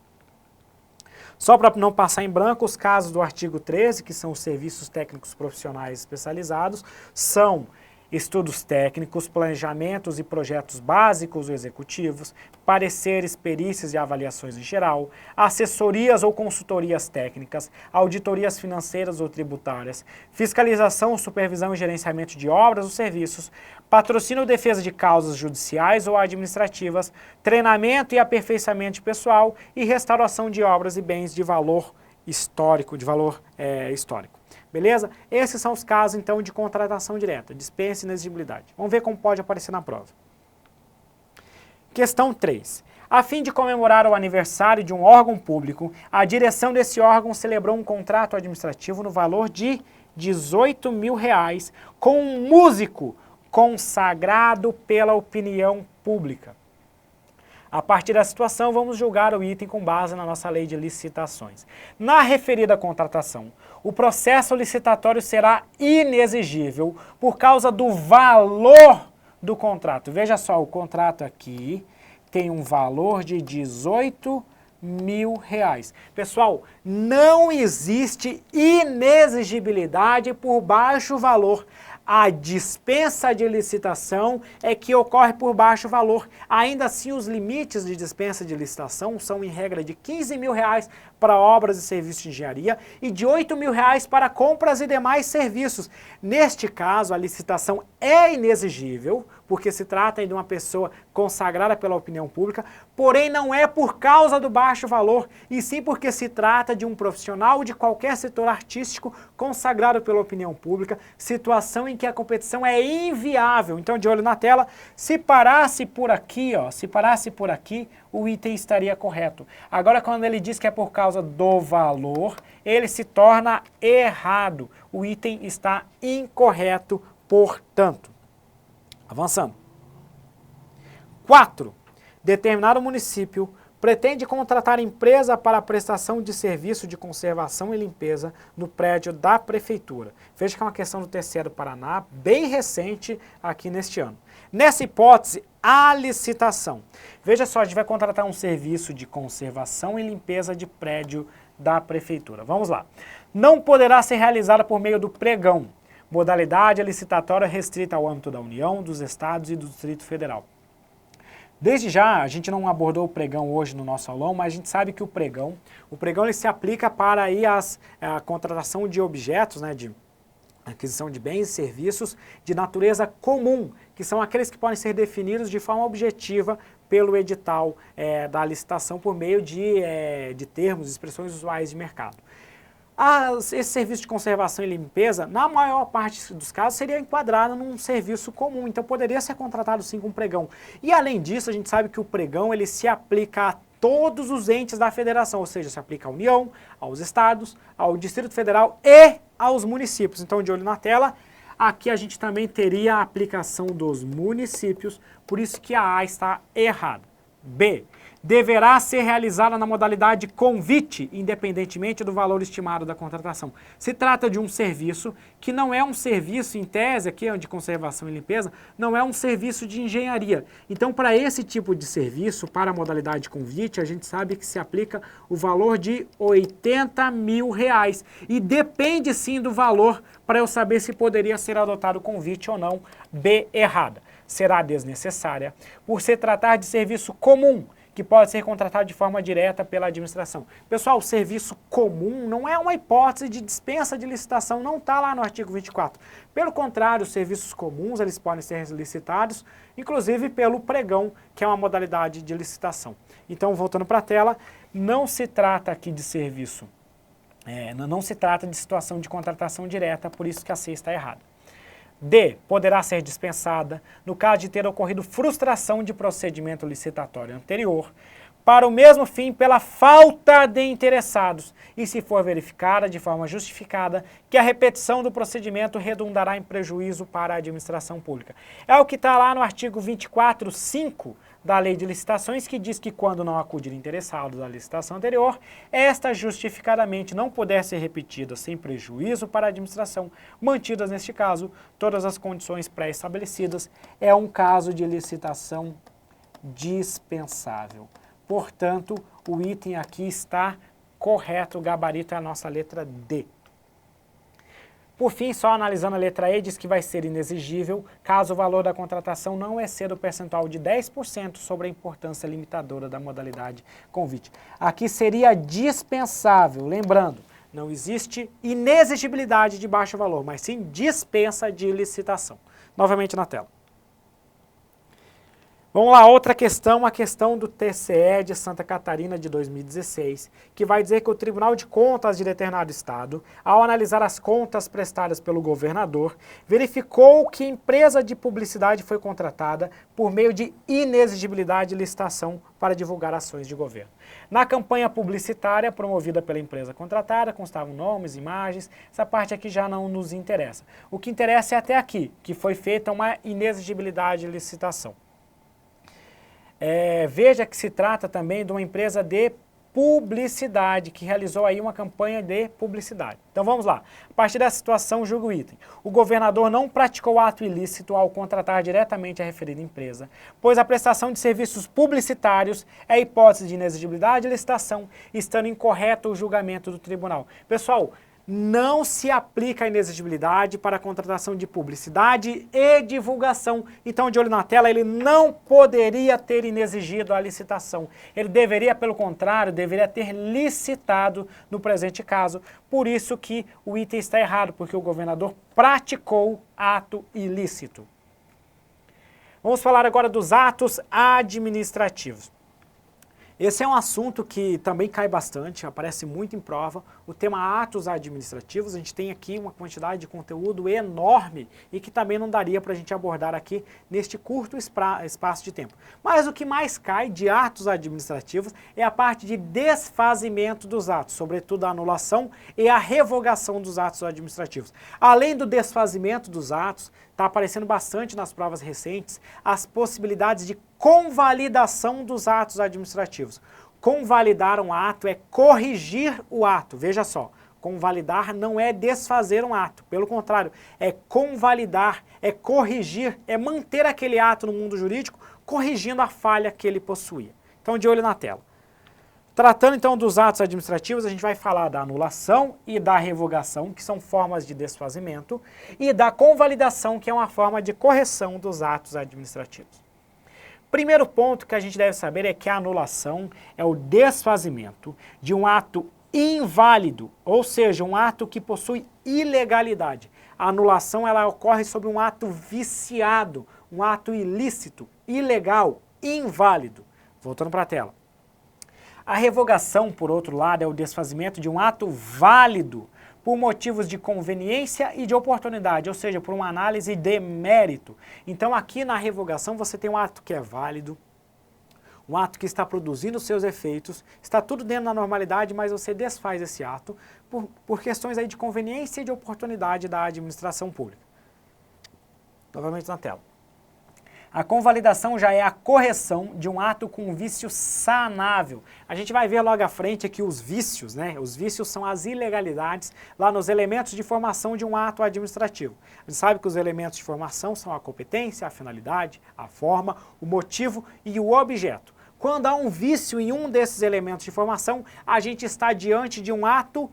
Só para não passar em branco, os casos do artigo 13, que são os serviços técnicos profissionais especializados, são estudos técnicos, planejamentos e projetos básicos ou executivos, pareceres, perícias e avaliações em geral, assessorias ou consultorias técnicas, auditorias financeiras ou tributárias, fiscalização, supervisão e gerenciamento de obras ou serviços, patrocínio ou defesa de causas judiciais ou administrativas, treinamento e aperfeiçoamento de pessoal e restauração de obras e bens de valor histórico, histórico. Beleza? Esses são os casos, então, de contratação direta, dispensa e inexigibilidade. Vamos ver como pode aparecer na prova. Questão 3. A fim de comemorar o aniversário de um órgão público, a direção desse órgão celebrou um contrato administrativo no valor de R$18 mil com um músico consagrado pela opinião pública. A partir da situação, vamos julgar o item com base na nossa lei de licitações. Na referida contratação, o processo licitatório será inexigível por causa do valor do contrato. Veja só, o contrato aqui tem um valor de R$18 mil. Pessoal, não existe inexigibilidade por baixo valor. A dispensa de licitação é que ocorre por baixo valor. Ainda assim, os limites de dispensa de licitação são em regra de R$15 mil para obras e serviços de engenharia e de R$8 mil para compras e demais serviços. Neste caso, a licitação é inexigível, porque se trata de uma pessoa consagrada pela opinião pública, porém não é por causa do baixo valor, e sim porque se trata de um profissional de qualquer setor artístico consagrado pela opinião pública, situação em que a competição é inviável. Então, de olho na tela, se parasse por aqui, ó, se parasse por aqui, o item estaria correto. Agora, quando ele diz que é por causa do valor, ele se torna errado. O item está incorreto, portanto. Avançando. 4. Determinado município pretende contratar empresa para a prestação de serviço de conservação e limpeza no prédio da prefeitura. Veja que é uma questão do TCE do Paraná, bem recente aqui neste ano. Nessa hipótese, a licitação. Veja só, a gente vai contratar um serviço de conservação e limpeza de prédio da prefeitura. Vamos lá. Não poderá ser realizada por meio do pregão. Modalidade licitatória restrita ao âmbito da União, dos Estados e do Distrito Federal. Desde já, a gente não abordou o pregão hoje no nosso aulão, mas a gente sabe que o pregão ele se aplica para aí a contratação de objetos, né, de aquisição de bens e serviços de natureza comum, que são aqueles que podem ser definidos de forma objetiva pelo edital da licitação por meio de termos, expressões usuais de mercado. Esse serviço de conservação e limpeza, na maior parte dos casos, seria enquadrado num serviço comum, então poderia ser contratado sim com pregão. E além disso, a gente sabe que o pregão ele se aplica a todos os entes da federação, ou seja, se aplica à União, aos estados, ao Distrito Federal e aos municípios. Então, de olho na tela, aqui a gente também teria a aplicação dos municípios, por isso que a A está errada. B. Deverá ser realizada na modalidade convite, independentemente do valor estimado da contratação. Se trata de um serviço que não é um serviço, em tese, aqui de conservação e limpeza, não é um serviço de engenharia. Então, para esse tipo de serviço, para a modalidade convite, a gente sabe que se aplica o valor de R$80 mil. E depende sim do valor para eu saber se poderia ser adotado o convite ou não. B, errada. Será desnecessária por se tratar de serviço comum, que pode ser contratado de forma direta pela administração. Pessoal, o serviço comum não é uma hipótese de dispensa de licitação, não está lá no artigo 24. Pelo contrário, os serviços comuns eles podem ser licitados, inclusive pelo pregão, que é uma modalidade de licitação. Então, voltando para a tela, não se trata aqui de serviço, não se trata de situação de contratação direta, por isso que a C está errada. D. Poderá ser dispensada no caso de ter ocorrido frustração de procedimento licitatório anterior para o mesmo fim pela falta de interessados e se for verificada de forma justificada que a repetição do procedimento redundará em prejuízo para a administração pública. É o que está lá no artigo 24.5 da Lei de Licitações, que diz que quando não acudir interessados à licitação anterior, esta justificadamente não puder ser repetida sem prejuízo para a administração, mantidas neste caso todas as condições pré-estabelecidas, é um caso de licitação dispensável. Portanto, o item aqui está correto, o gabarito é a nossa letra D. Por fim, só analisando a letra E, diz que vai ser inexigível caso o valor da contratação não exceda o percentual de 10% sobre a importância limitadora da modalidade convite. Aqui seria dispensável, lembrando, não existe inexigibilidade de baixo valor, mas sim dispensa de licitação. Novamente na tela. Vamos lá, outra questão, a questão do TCE de Santa Catarina de 2016, que vai dizer que o Tribunal de Contas de determinado estado, ao analisar as contas prestadas pelo governador, verificou que a empresa de publicidade foi contratada por meio de inexigibilidade de licitação para divulgar ações de governo. Na campanha publicitária promovida pela empresa contratada, constavam nomes, imagens, essa parte aqui já não nos interessa. O que interessa é até aqui, que foi feita uma inexigibilidade de licitação. Veja que se trata também de uma empresa de publicidade, que realizou aí uma campanha de publicidade. Então vamos lá. A partir dessa situação, julga o item. O governador não praticou ato ilícito ao contratar diretamente a referida empresa, pois a prestação de serviços publicitários é hipótese de inexigibilidade de licitação, estando incorreto o julgamento do tribunal. Pessoal, não se aplica a inexigibilidade para a contratação de publicidade e divulgação. Então, de olho na tela, ele não poderia ter inexigido a licitação. Ele deveria, pelo contrário, deveria ter licitado no presente caso. Por isso que o item está errado, porque o governador praticou ato ilícito. Vamos falar agora dos atos administrativos. Esse é um assunto que também cai bastante, aparece muito em prova, o tema atos administrativos. A gente tem aqui uma quantidade de conteúdo enorme e que também não daria para a gente abordar aqui neste curto espaço de tempo. Mas o que mais cai de atos administrativos é a parte de desfazimento dos atos, sobretudo a anulação e a revogação dos atos administrativos. Além do desfazimento dos atos, está aparecendo bastante nas provas recentes as possibilidades de convalidação dos atos administrativos. Convalidar um ato é corrigir o ato. Veja só, convalidar não é desfazer um ato. Pelo contrário, é convalidar, é corrigir, é manter aquele ato no mundo jurídico, corrigindo a falha que ele possuía. Então, de olho na tela. Tratando então dos atos administrativos, a gente vai falar da anulação e da revogação, que são formas de desfazimento, e da convalidação, que é uma forma de correção dos atos administrativos. Primeiro ponto que a gente deve saber é que a anulação é o desfazimento de um ato inválido, ou seja, um ato que possui ilegalidade. A anulação ela ocorre sobre um ato viciado, um ato ilícito, ilegal, inválido. Voltando para a tela. A revogação, por outro lado, é o desfazimento de um ato válido por motivos de conveniência e de oportunidade, ou seja, por uma análise de mérito. Então aqui na revogação você tem um ato que é válido, um ato que está produzindo seus efeitos, está tudo dentro da normalidade, mas você desfaz esse ato por questões aí de conveniência e de oportunidade da administração pública. Novamente na tela. A convalidação já é a correção de um ato com vício sanável. A gente vai ver logo à frente aqui os vícios, né? Os vícios são as ilegalidades lá nos elementos de formação de um ato administrativo. A gente sabe que os elementos de formação são a competência, a finalidade, a forma, o motivo e o objeto. Quando há um vício em um desses elementos de formação, a gente está diante de um ato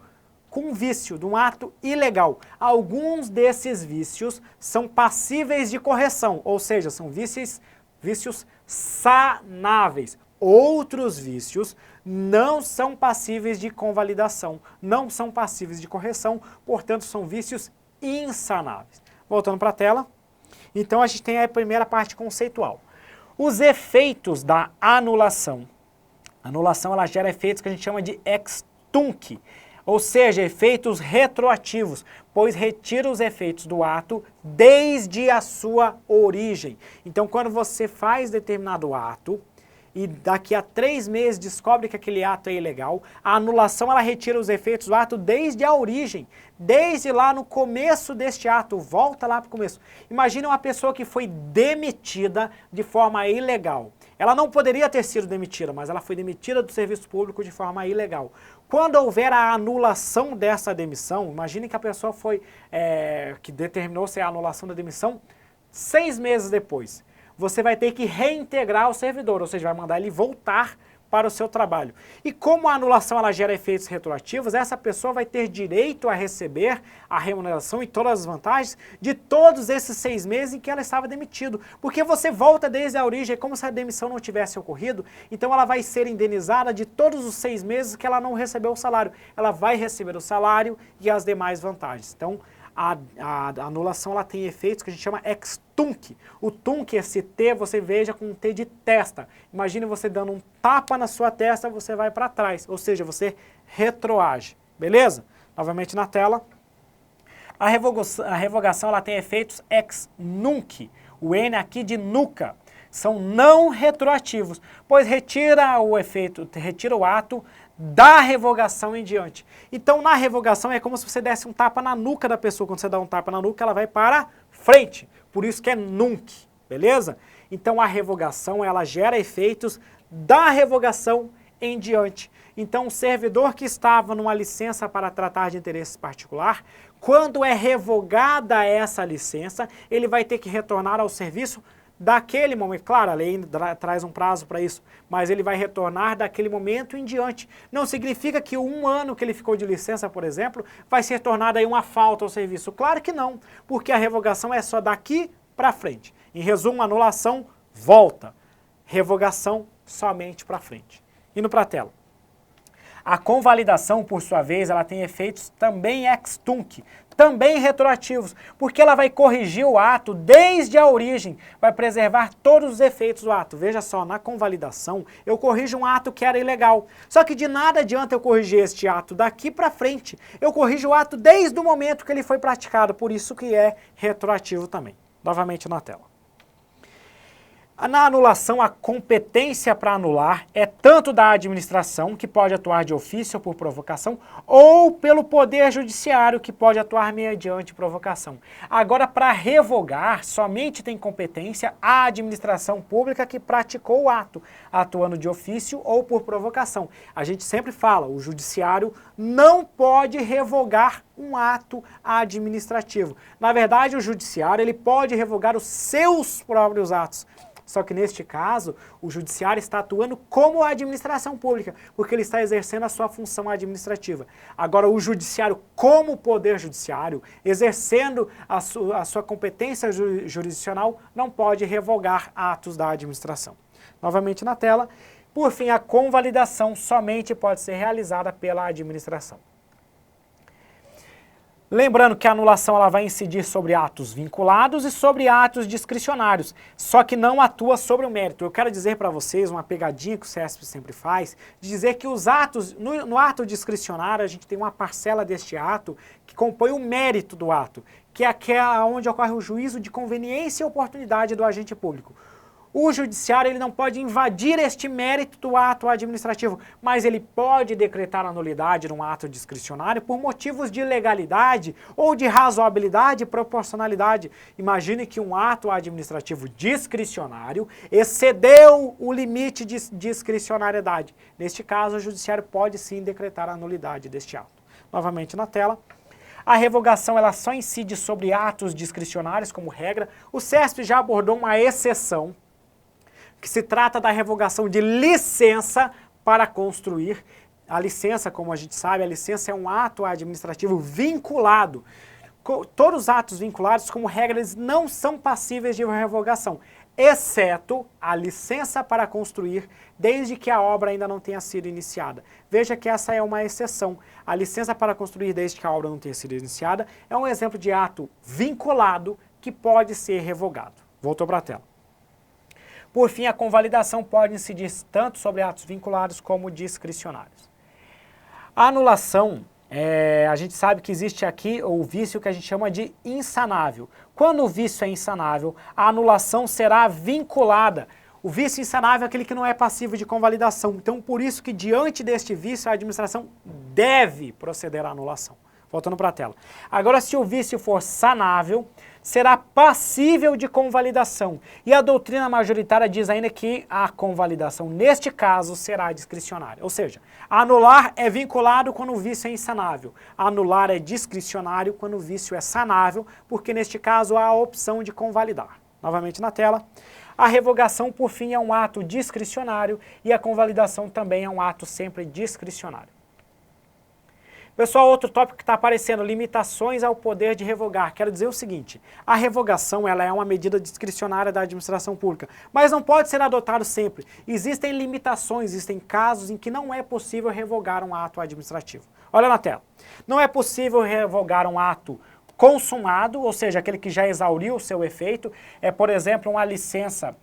com vício, de um ato ilegal. Alguns desses vícios são passíveis de correção, ou seja, são vícios sanáveis. Outros vícios não são passíveis de convalidação, não são passíveis de correção, portanto são vícios insanáveis. Voltando para a tela, então a gente tem a primeira parte conceitual. Os efeitos da anulação. A anulação ela gera efeitos que a gente chama de ex tunc, ou seja, efeitos retroativos, pois retira os efeitos do ato desde a sua origem. Então, quando você faz determinado ato e daqui a 3 meses descobre que aquele ato é ilegal, a anulação ela retira os efeitos do ato desde a origem, desde lá no começo deste ato, volta lá para o começo. Imagina uma pessoa que foi demitida de forma ilegal. Ela não poderia ter sido demitida, mas ela foi demitida do serviço público de forma ilegal. Quando houver a anulação dessa demissão, imagine que a pessoa que determinou-se a anulação da demissão 6 meses depois. Você vai ter que reintegrar o servidor, ou seja, vai mandar ele voltar para o seu trabalho. E como a anulação ela gera efeitos retroativos, essa pessoa vai ter direito a receber a remuneração e todas as vantagens de todos esses 6 meses em que ela estava demitida. Porque você volta desde a origem, como se a demissão não tivesse ocorrido, então ela vai ser indenizada de todos os 6 meses que ela não recebeu o salário. Ela vai receber o salário e as demais vantagens. Então, a anulação ela tem efeitos que a gente chama ex tunc. O tunc, esse T, você veja com um T de testa. Imagine você dando um tapa na sua testa, você vai para trás, ou seja, você retroage, beleza? Novamente na tela. A revogação ela tem efeitos ex nunc, o N aqui de nuca. São não retroativos, pois retira o efeito, retira o ato da revogação em diante. Então, na revogação é como se você desse um tapa na nuca da pessoa. Quando você dá um tapa na nuca, ela vai para frente. Por isso que é nunc, beleza? Então, a revogação, ela gera efeitos da revogação em diante. Então, o servidor que estava numa licença para tratar de interesse particular, quando é revogada essa licença, ele vai ter que retornar ao serviço daquele momento. Claro, a lei ainda traz um prazo para isso, mas ele vai retornar daquele momento em diante. Não significa que 1 ano que ele ficou de licença, por exemplo, vai ser tornada aí uma falta ao serviço. Claro que não, porque a revogação é só daqui para frente. Em resumo, anulação, volta. Revogação, somente para frente. Indo para a tela. A convalidação, por sua vez, ela tem efeitos também ex tunc, também retroativos, porque ela vai corrigir o ato desde a origem, vai preservar todos os efeitos do ato. Veja só, na convalidação, eu corrijo um ato que era ilegal. Só que de nada adianta eu corrigir este ato daqui para frente. Eu corrijo o ato desde o momento que ele foi praticado, por isso que é retroativo também. Novamente na tela. Na anulação, a competência para anular é tanto da administração, que pode atuar de ofício ou por provocação, ou pelo Poder Judiciário, que pode atuar mediante provocação. Agora, para revogar, somente tem competência a administração pública que praticou o ato, atuando de ofício ou por provocação. A gente sempre fala, o Judiciário não pode revogar um ato administrativo. Na verdade, o Judiciário ele pode revogar os seus próprios atos. Só que neste caso, o judiciário está atuando como a administração pública, porque ele está exercendo a sua função administrativa. Agora, o judiciário, como poder judiciário, exercendo a sua competência jurisdicional, não pode revogar atos da administração. Novamente na tela. Por fim, a convalidação somente pode ser realizada pela administração. Lembrando que a anulação ela vai incidir sobre atos vinculados e sobre atos discricionários, só que não atua sobre o mérito. Eu quero dizer para vocês, uma pegadinha que o CESP sempre faz, de dizer que os atos, no ato discricionário, a gente tem uma parcela deste ato que compõe o mérito do ato, que é aquela onde ocorre o juízo de conveniência e oportunidade do agente público. O judiciário ele não pode invadir este mérito do ato administrativo, mas ele pode decretar a nulidade num ato discricionário por motivos de legalidade ou de razoabilidade e proporcionalidade. Imagine que um ato administrativo discricionário excedeu o limite de discricionariedade. Neste caso, o judiciário pode sim decretar a nulidade deste ato. Novamente na tela. A revogação ela só incide sobre atos discricionários como regra. O CESP já abordou uma exceção, que se trata da revogação de licença para construir. A licença, como a gente sabe, a licença é um ato administrativo vinculado. Todos os atos vinculados, como regra, eles não são passíveis de revogação, exceto a licença para construir, desde que a obra ainda não tenha sido iniciada. Veja que essa é uma exceção. A licença para construir, desde que a obra não tenha sido iniciada, é um exemplo de ato vinculado que pode ser revogado. Voltou para a tela. Por fim, a convalidação pode incidir tanto sobre atos vinculados como discricionários. A anulação, a gente sabe que existe aqui o vício que a gente chama de insanável. Quando o vício é insanável, a anulação será vinculada. O vício insanável é aquele que não é passivo de convalidação. Então, por isso que diante deste vício, a administração deve proceder à anulação. Voltando para a tela. Agora, se o vício for sanável, será passível de convalidação. E a doutrina majoritária diz ainda que a convalidação, neste caso, será discricionária. Ou seja, anular é vinculado quando o vício é insanável. Anular é discricionário quando o vício é sanável, porque neste caso há a opção de convalidar. Novamente na tela. A revogação, por fim, é um ato discricionário e a convalidação também é um ato sempre discricionário. Pessoal, outro tópico que está aparecendo, limitações ao poder de revogar. Quero dizer o seguinte, a revogação ela é uma medida discricionária da administração pública, mas não pode ser adotado sempre. Existem limitações, existem casos em que não é possível revogar um ato administrativo. Olha na tela. Não é possível revogar um ato consumado, ou seja, aquele que já exauriu o seu efeito, por exemplo, uma licença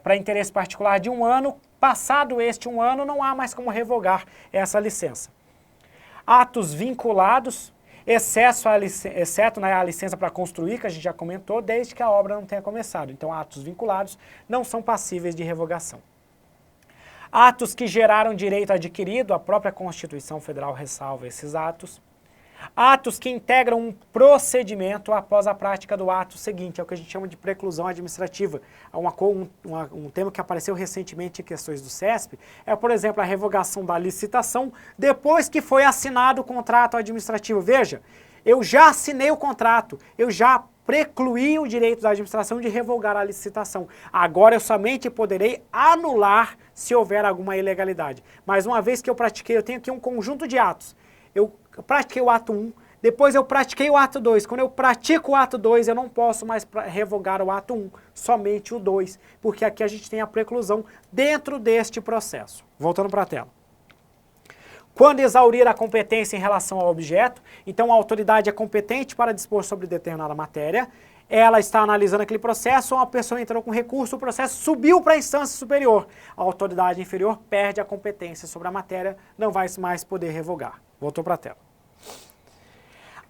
para interesse particular de 1 ano, passado este 1 ano, não há mais como revogar essa licença. Atos vinculados, exceto a licença para construir, que a gente já comentou, desde que a obra não tenha começado. Então, atos vinculados não são passíveis de revogação. Atos que geraram direito adquirido, a própria Constituição Federal ressalva esses atos. Atos que integram um procedimento após a prática do ato seguinte, é o que a gente chama de preclusão administrativa. Um tema que apareceu recentemente em questões do CESP por exemplo, a revogação da licitação depois que foi assinado o contrato administrativo. Veja, eu já assinei o contrato, eu já precluí o direito da administração de revogar a licitação. Agora eu somente poderei anular se houver alguma ilegalidade. Mas uma vez que eu pratiquei, eu tenho aqui um conjunto de atos. Eu pratiquei o ato 1, depois eu pratiquei o ato 2. Quando eu pratico o ato 2, eu não posso mais revogar o ato 1, somente o 2, porque aqui a gente tem a preclusão dentro deste processo. Voltando para a tela. Quando exaurir a competência em relação ao objeto, então a autoridade é competente para dispor sobre determinada matéria, ela está analisando aquele processo, uma pessoa entrou com recurso, o processo subiu para a instância superior. A autoridade inferior perde a competência sobre a matéria, não vai mais poder revogar. Voltou para a tela.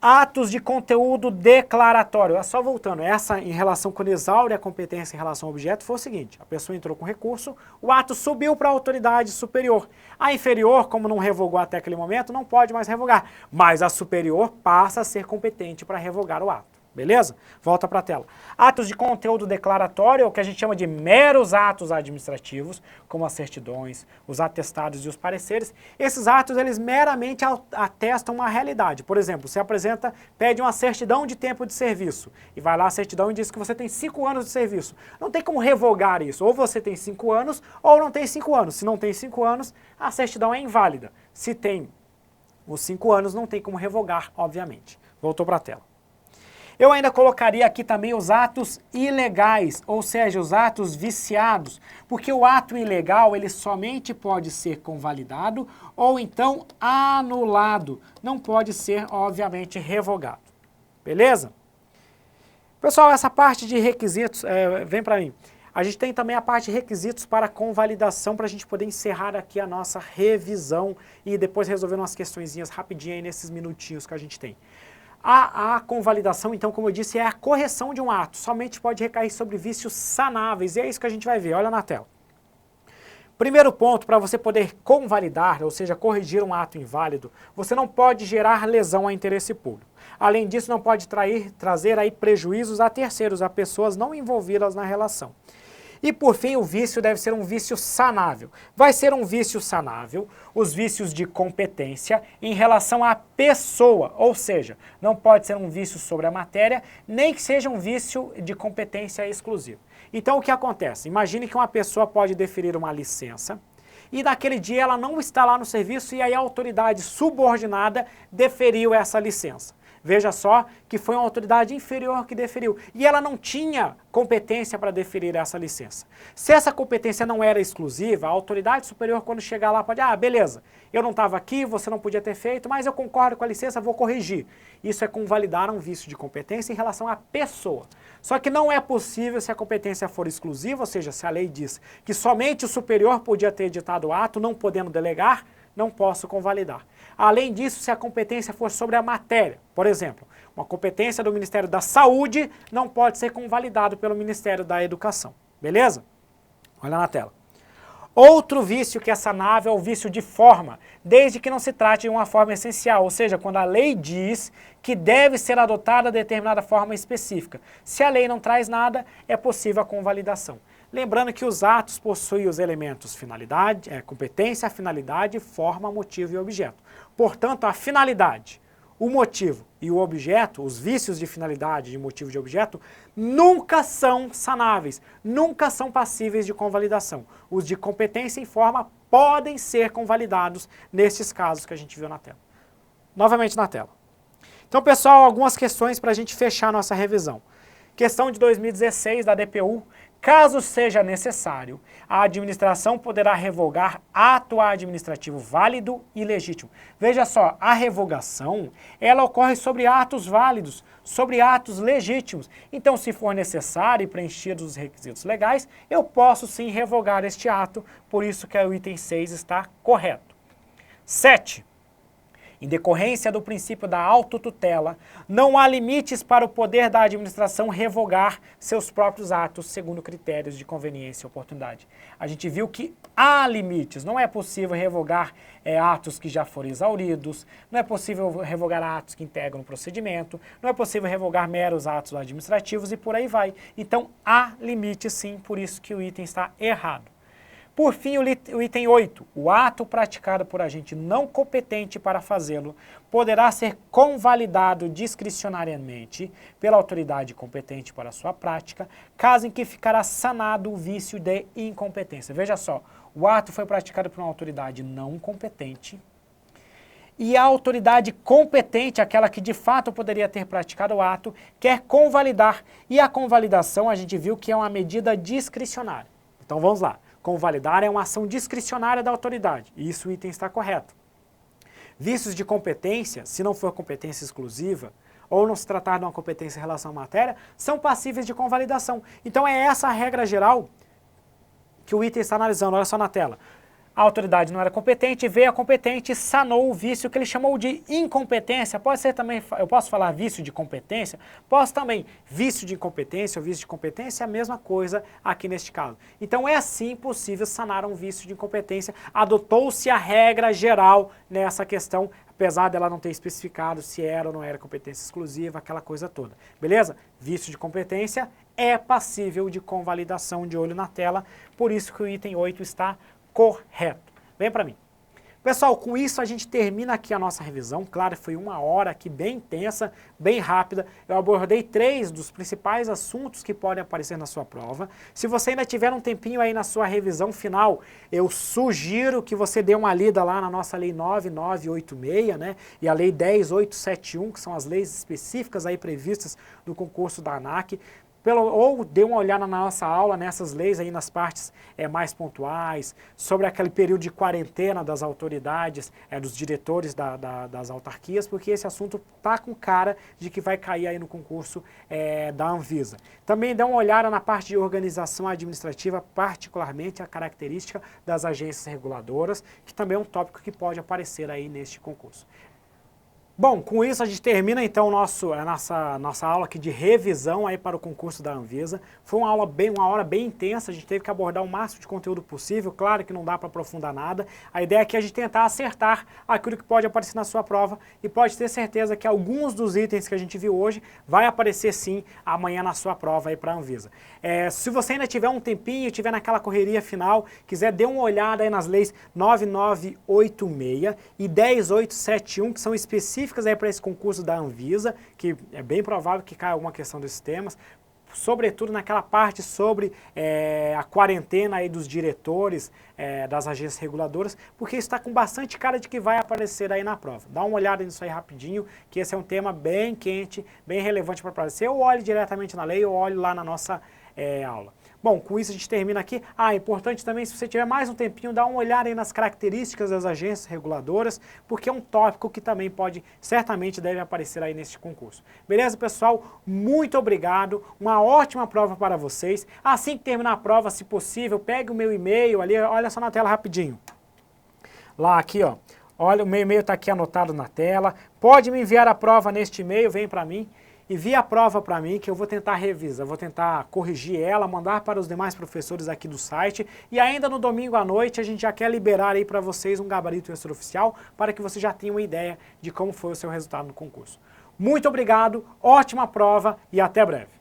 Atos de conteúdo declaratório. Só voltando, essa em relação quando exaure a competência em relação ao objeto foi o seguinte, a pessoa entrou com recurso, o ato subiu para a autoridade superior. A inferior, como não revogou até aquele momento, não pode mais revogar, mas a superior passa a ser competente para revogar o ato. Beleza? Volta para a tela. Atos de conteúdo declaratório, o que a gente chama de meros atos administrativos, como as certidões, os atestados e os pareceres. Esses atos, eles meramente atestam uma realidade. Por exemplo, você apresenta, pede uma certidão de tempo de serviço, e vai lá a certidão e diz que você tem 5 anos de serviço. Não tem como revogar isso. Ou você tem 5 anos, ou não tem 5 anos. Se não tem 5 anos, a certidão é inválida. Se tem os 5 anos, não tem como revogar, obviamente. Voltou para a tela. Eu ainda colocaria aqui também os atos ilegais, ou seja, os atos viciados, porque o ato ilegal ele somente pode ser convalidado ou então anulado, não pode ser, obviamente, revogado. Beleza? Pessoal, essa parte de requisitos, vem para mim. A gente tem também a parte de requisitos para convalidação, para a gente poder encerrar aqui a nossa revisão e depois resolver umas questõezinhas rapidinho aí nesses minutinhos que a gente tem. A convalidação, então, como eu disse, é a correção de um ato, somente pode recair sobre vícios sanáveis, e é isso que a gente vai ver, olha na tela. Primeiro ponto, para você poder convalidar, ou seja, corrigir um ato inválido, você não pode gerar lesão a interesse público. Além disso, não pode trazer aí prejuízos a terceiros, a pessoas não envolvidas na relação. E por fim, o vício deve ser um vício sanável. Vai ser um vício sanável os vícios de competência em relação à pessoa, ou seja, não pode ser um vício sobre a matéria, nem que seja um vício de competência exclusiva. Então o que acontece? Imagine que uma pessoa pode deferir uma licença e naquele dia ela não está lá no serviço e aí a autoridade subordinada deferiu essa licença. Veja só que foi uma autoridade inferior que deferiu. E ela não tinha competência para deferir essa licença. Se essa competência não era exclusiva, a autoridade superior, quando chegar lá, pode, beleza, eu não estava aqui, você não podia ter feito, mas eu concordo com a licença, vou corrigir. Isso é convalidar um vício de competência em relação à pessoa. Só que não é possível se a competência for exclusiva, ou seja, se a lei diz que somente o superior podia ter editado o ato, não podendo delegar, não posso convalidar. Além disso, se a competência for sobre a matéria, por exemplo, uma competência do Ministério da Saúde não pode ser convalidado pelo Ministério da Educação. Beleza? Olha na tela. Outro vício que é sanável é o vício de forma, desde que não se trate de uma forma essencial, ou seja, quando a lei diz que deve ser adotada determinada forma específica. Se a lei não traz nada, é possível a convalidação. Lembrando que os atos possuem os elementos finalidade, competência, finalidade, forma, motivo e objeto. Portanto, a finalidade, o motivo e o objeto, os vícios de finalidade, de motivo e de objeto, nunca são sanáveis, nunca são passíveis de convalidação. Os de competência e forma podem ser convalidados nesses casos que a gente viu na tela. Novamente na tela. Então, pessoal, algumas questões para a gente fechar a nossa revisão. Questão de 2016 da DPU. Caso seja necessário, a administração poderá revogar ato administrativo válido e legítimo. Veja só, a revogação, ela ocorre sobre atos válidos, sobre atos legítimos. Então, se for necessário e preenchidos os requisitos legais, eu posso sim revogar este ato, por isso que o item 6 está correto. 7. Em decorrência do princípio da autotutela, não há limites para o poder da administração revogar seus próprios atos segundo critérios de conveniência e oportunidade. A gente viu que há limites, não é possível revogar atos que já foram exauridos, não é possível revogar atos que integram o procedimento, não é possível revogar meros atos administrativos e por aí vai. Então há limites sim, por isso que o item está errado. Por fim, o item 8, o ato praticado por agente não competente para fazê-lo poderá ser convalidado discricionariamente pela autoridade competente para sua prática, caso em que ficará sanado o vício de incompetência. Veja só, o ato foi praticado por uma autoridade não competente e a autoridade competente, aquela que de fato poderia ter praticado o ato, quer convalidar. E a convalidação a gente viu que é uma medida discricionária. Então vamos lá. Convalidar é uma ação discricionária da autoridade, e isso o item está correto. Vícios de competência, se não for competência exclusiva, ou não se tratar de uma competência em relação à matéria, são passíveis de convalidação. Então é essa a regra geral que o item está analisando, olha só na tela. A autoridade não era competente, veio a competente e sanou o vício que ele chamou de incompetência. Pode ser também, eu posso falar vício de competência? Posso também. Vício de incompetência ou vício de competência é a mesma coisa aqui neste caso. Então é sim possível sanar um vício de incompetência. Adotou-se a regra geral nessa questão, apesar dela não ter especificado se era ou não era competência exclusiva, aquela coisa toda. Beleza? Vício de competência é passível de convalidação, de olho na tela, por isso que o item 8 está correto. Vem para mim. Pessoal, com isso a gente termina aqui a nossa revisão. Claro, foi uma hora aqui bem intensa, bem rápida. Eu abordei 3 dos principais assuntos que podem aparecer na sua prova. Se você ainda tiver um tempinho aí na sua revisão final, eu sugiro que você dê uma lida lá na nossa Lei 9986, né? E a Lei 10871, que são as leis específicas aí previstas no concurso da ANAC. Ou dê uma olhada na nossa aula, nessas leis aí nas partes mais pontuais, sobre aquele período de quarentena das autoridades, dos diretores das autarquias, porque esse assunto está com cara de que vai cair aí no concurso da Anvisa. Também dê uma olhada na parte de organização administrativa, particularmente a característica das agências reguladoras, que também é um tópico que pode aparecer aí neste concurso. Bom, com isso a gente termina então a nossa aula aqui de revisão aí para o concurso da Anvisa. Foi uma hora bem intensa, a gente teve que abordar o máximo de conteúdo possível, claro que não dá para aprofundar nada. A ideia aqui é a gente tentar acertar aquilo que pode aparecer na sua prova e pode ter certeza que alguns dos itens que a gente viu hoje vai aparecer sim amanhã na sua prova aí para a Anvisa. Se você ainda tiver um tempinho, tiver naquela correria final, quiser dê uma olhada aí nas leis 9986 e 10871, que são específicas aí para esse concurso da Anvisa, que é bem provável que caia alguma questão desses temas, sobretudo naquela parte sobre a quarentena aí dos diretores das agências reguladoras, porque isso está com bastante cara de que vai aparecer aí na prova. Dá uma olhada nisso aí rapidinho, que esse é um tema bem quente, bem relevante para aparecer. Ou olhe diretamente na lei ou olhe lá na nossa aula. Bom, com isso a gente termina aqui. Importante também, se você tiver mais um tempinho, dá uma olhada aí nas características das agências reguladoras, porque é um tópico que também certamente deve aparecer aí nesse concurso. Beleza, pessoal? Muito obrigado, uma ótima prova para vocês. Assim que terminar a prova, se possível, pegue o meu e-mail ali, olha só na tela rapidinho. Lá aqui, ó. Olha, o meu e-mail está aqui anotado na tela. Pode me enviar a prova neste e-mail, vem para mim. Envie a prova para mim que eu vou tentar revisar, vou tentar corrigir ela, mandar para os demais professores aqui do site e ainda no domingo à noite a gente já quer liberar aí para vocês um gabarito extraoficial para que você já tenha uma ideia de como foi o seu resultado no concurso. Muito obrigado, ótima prova e até breve.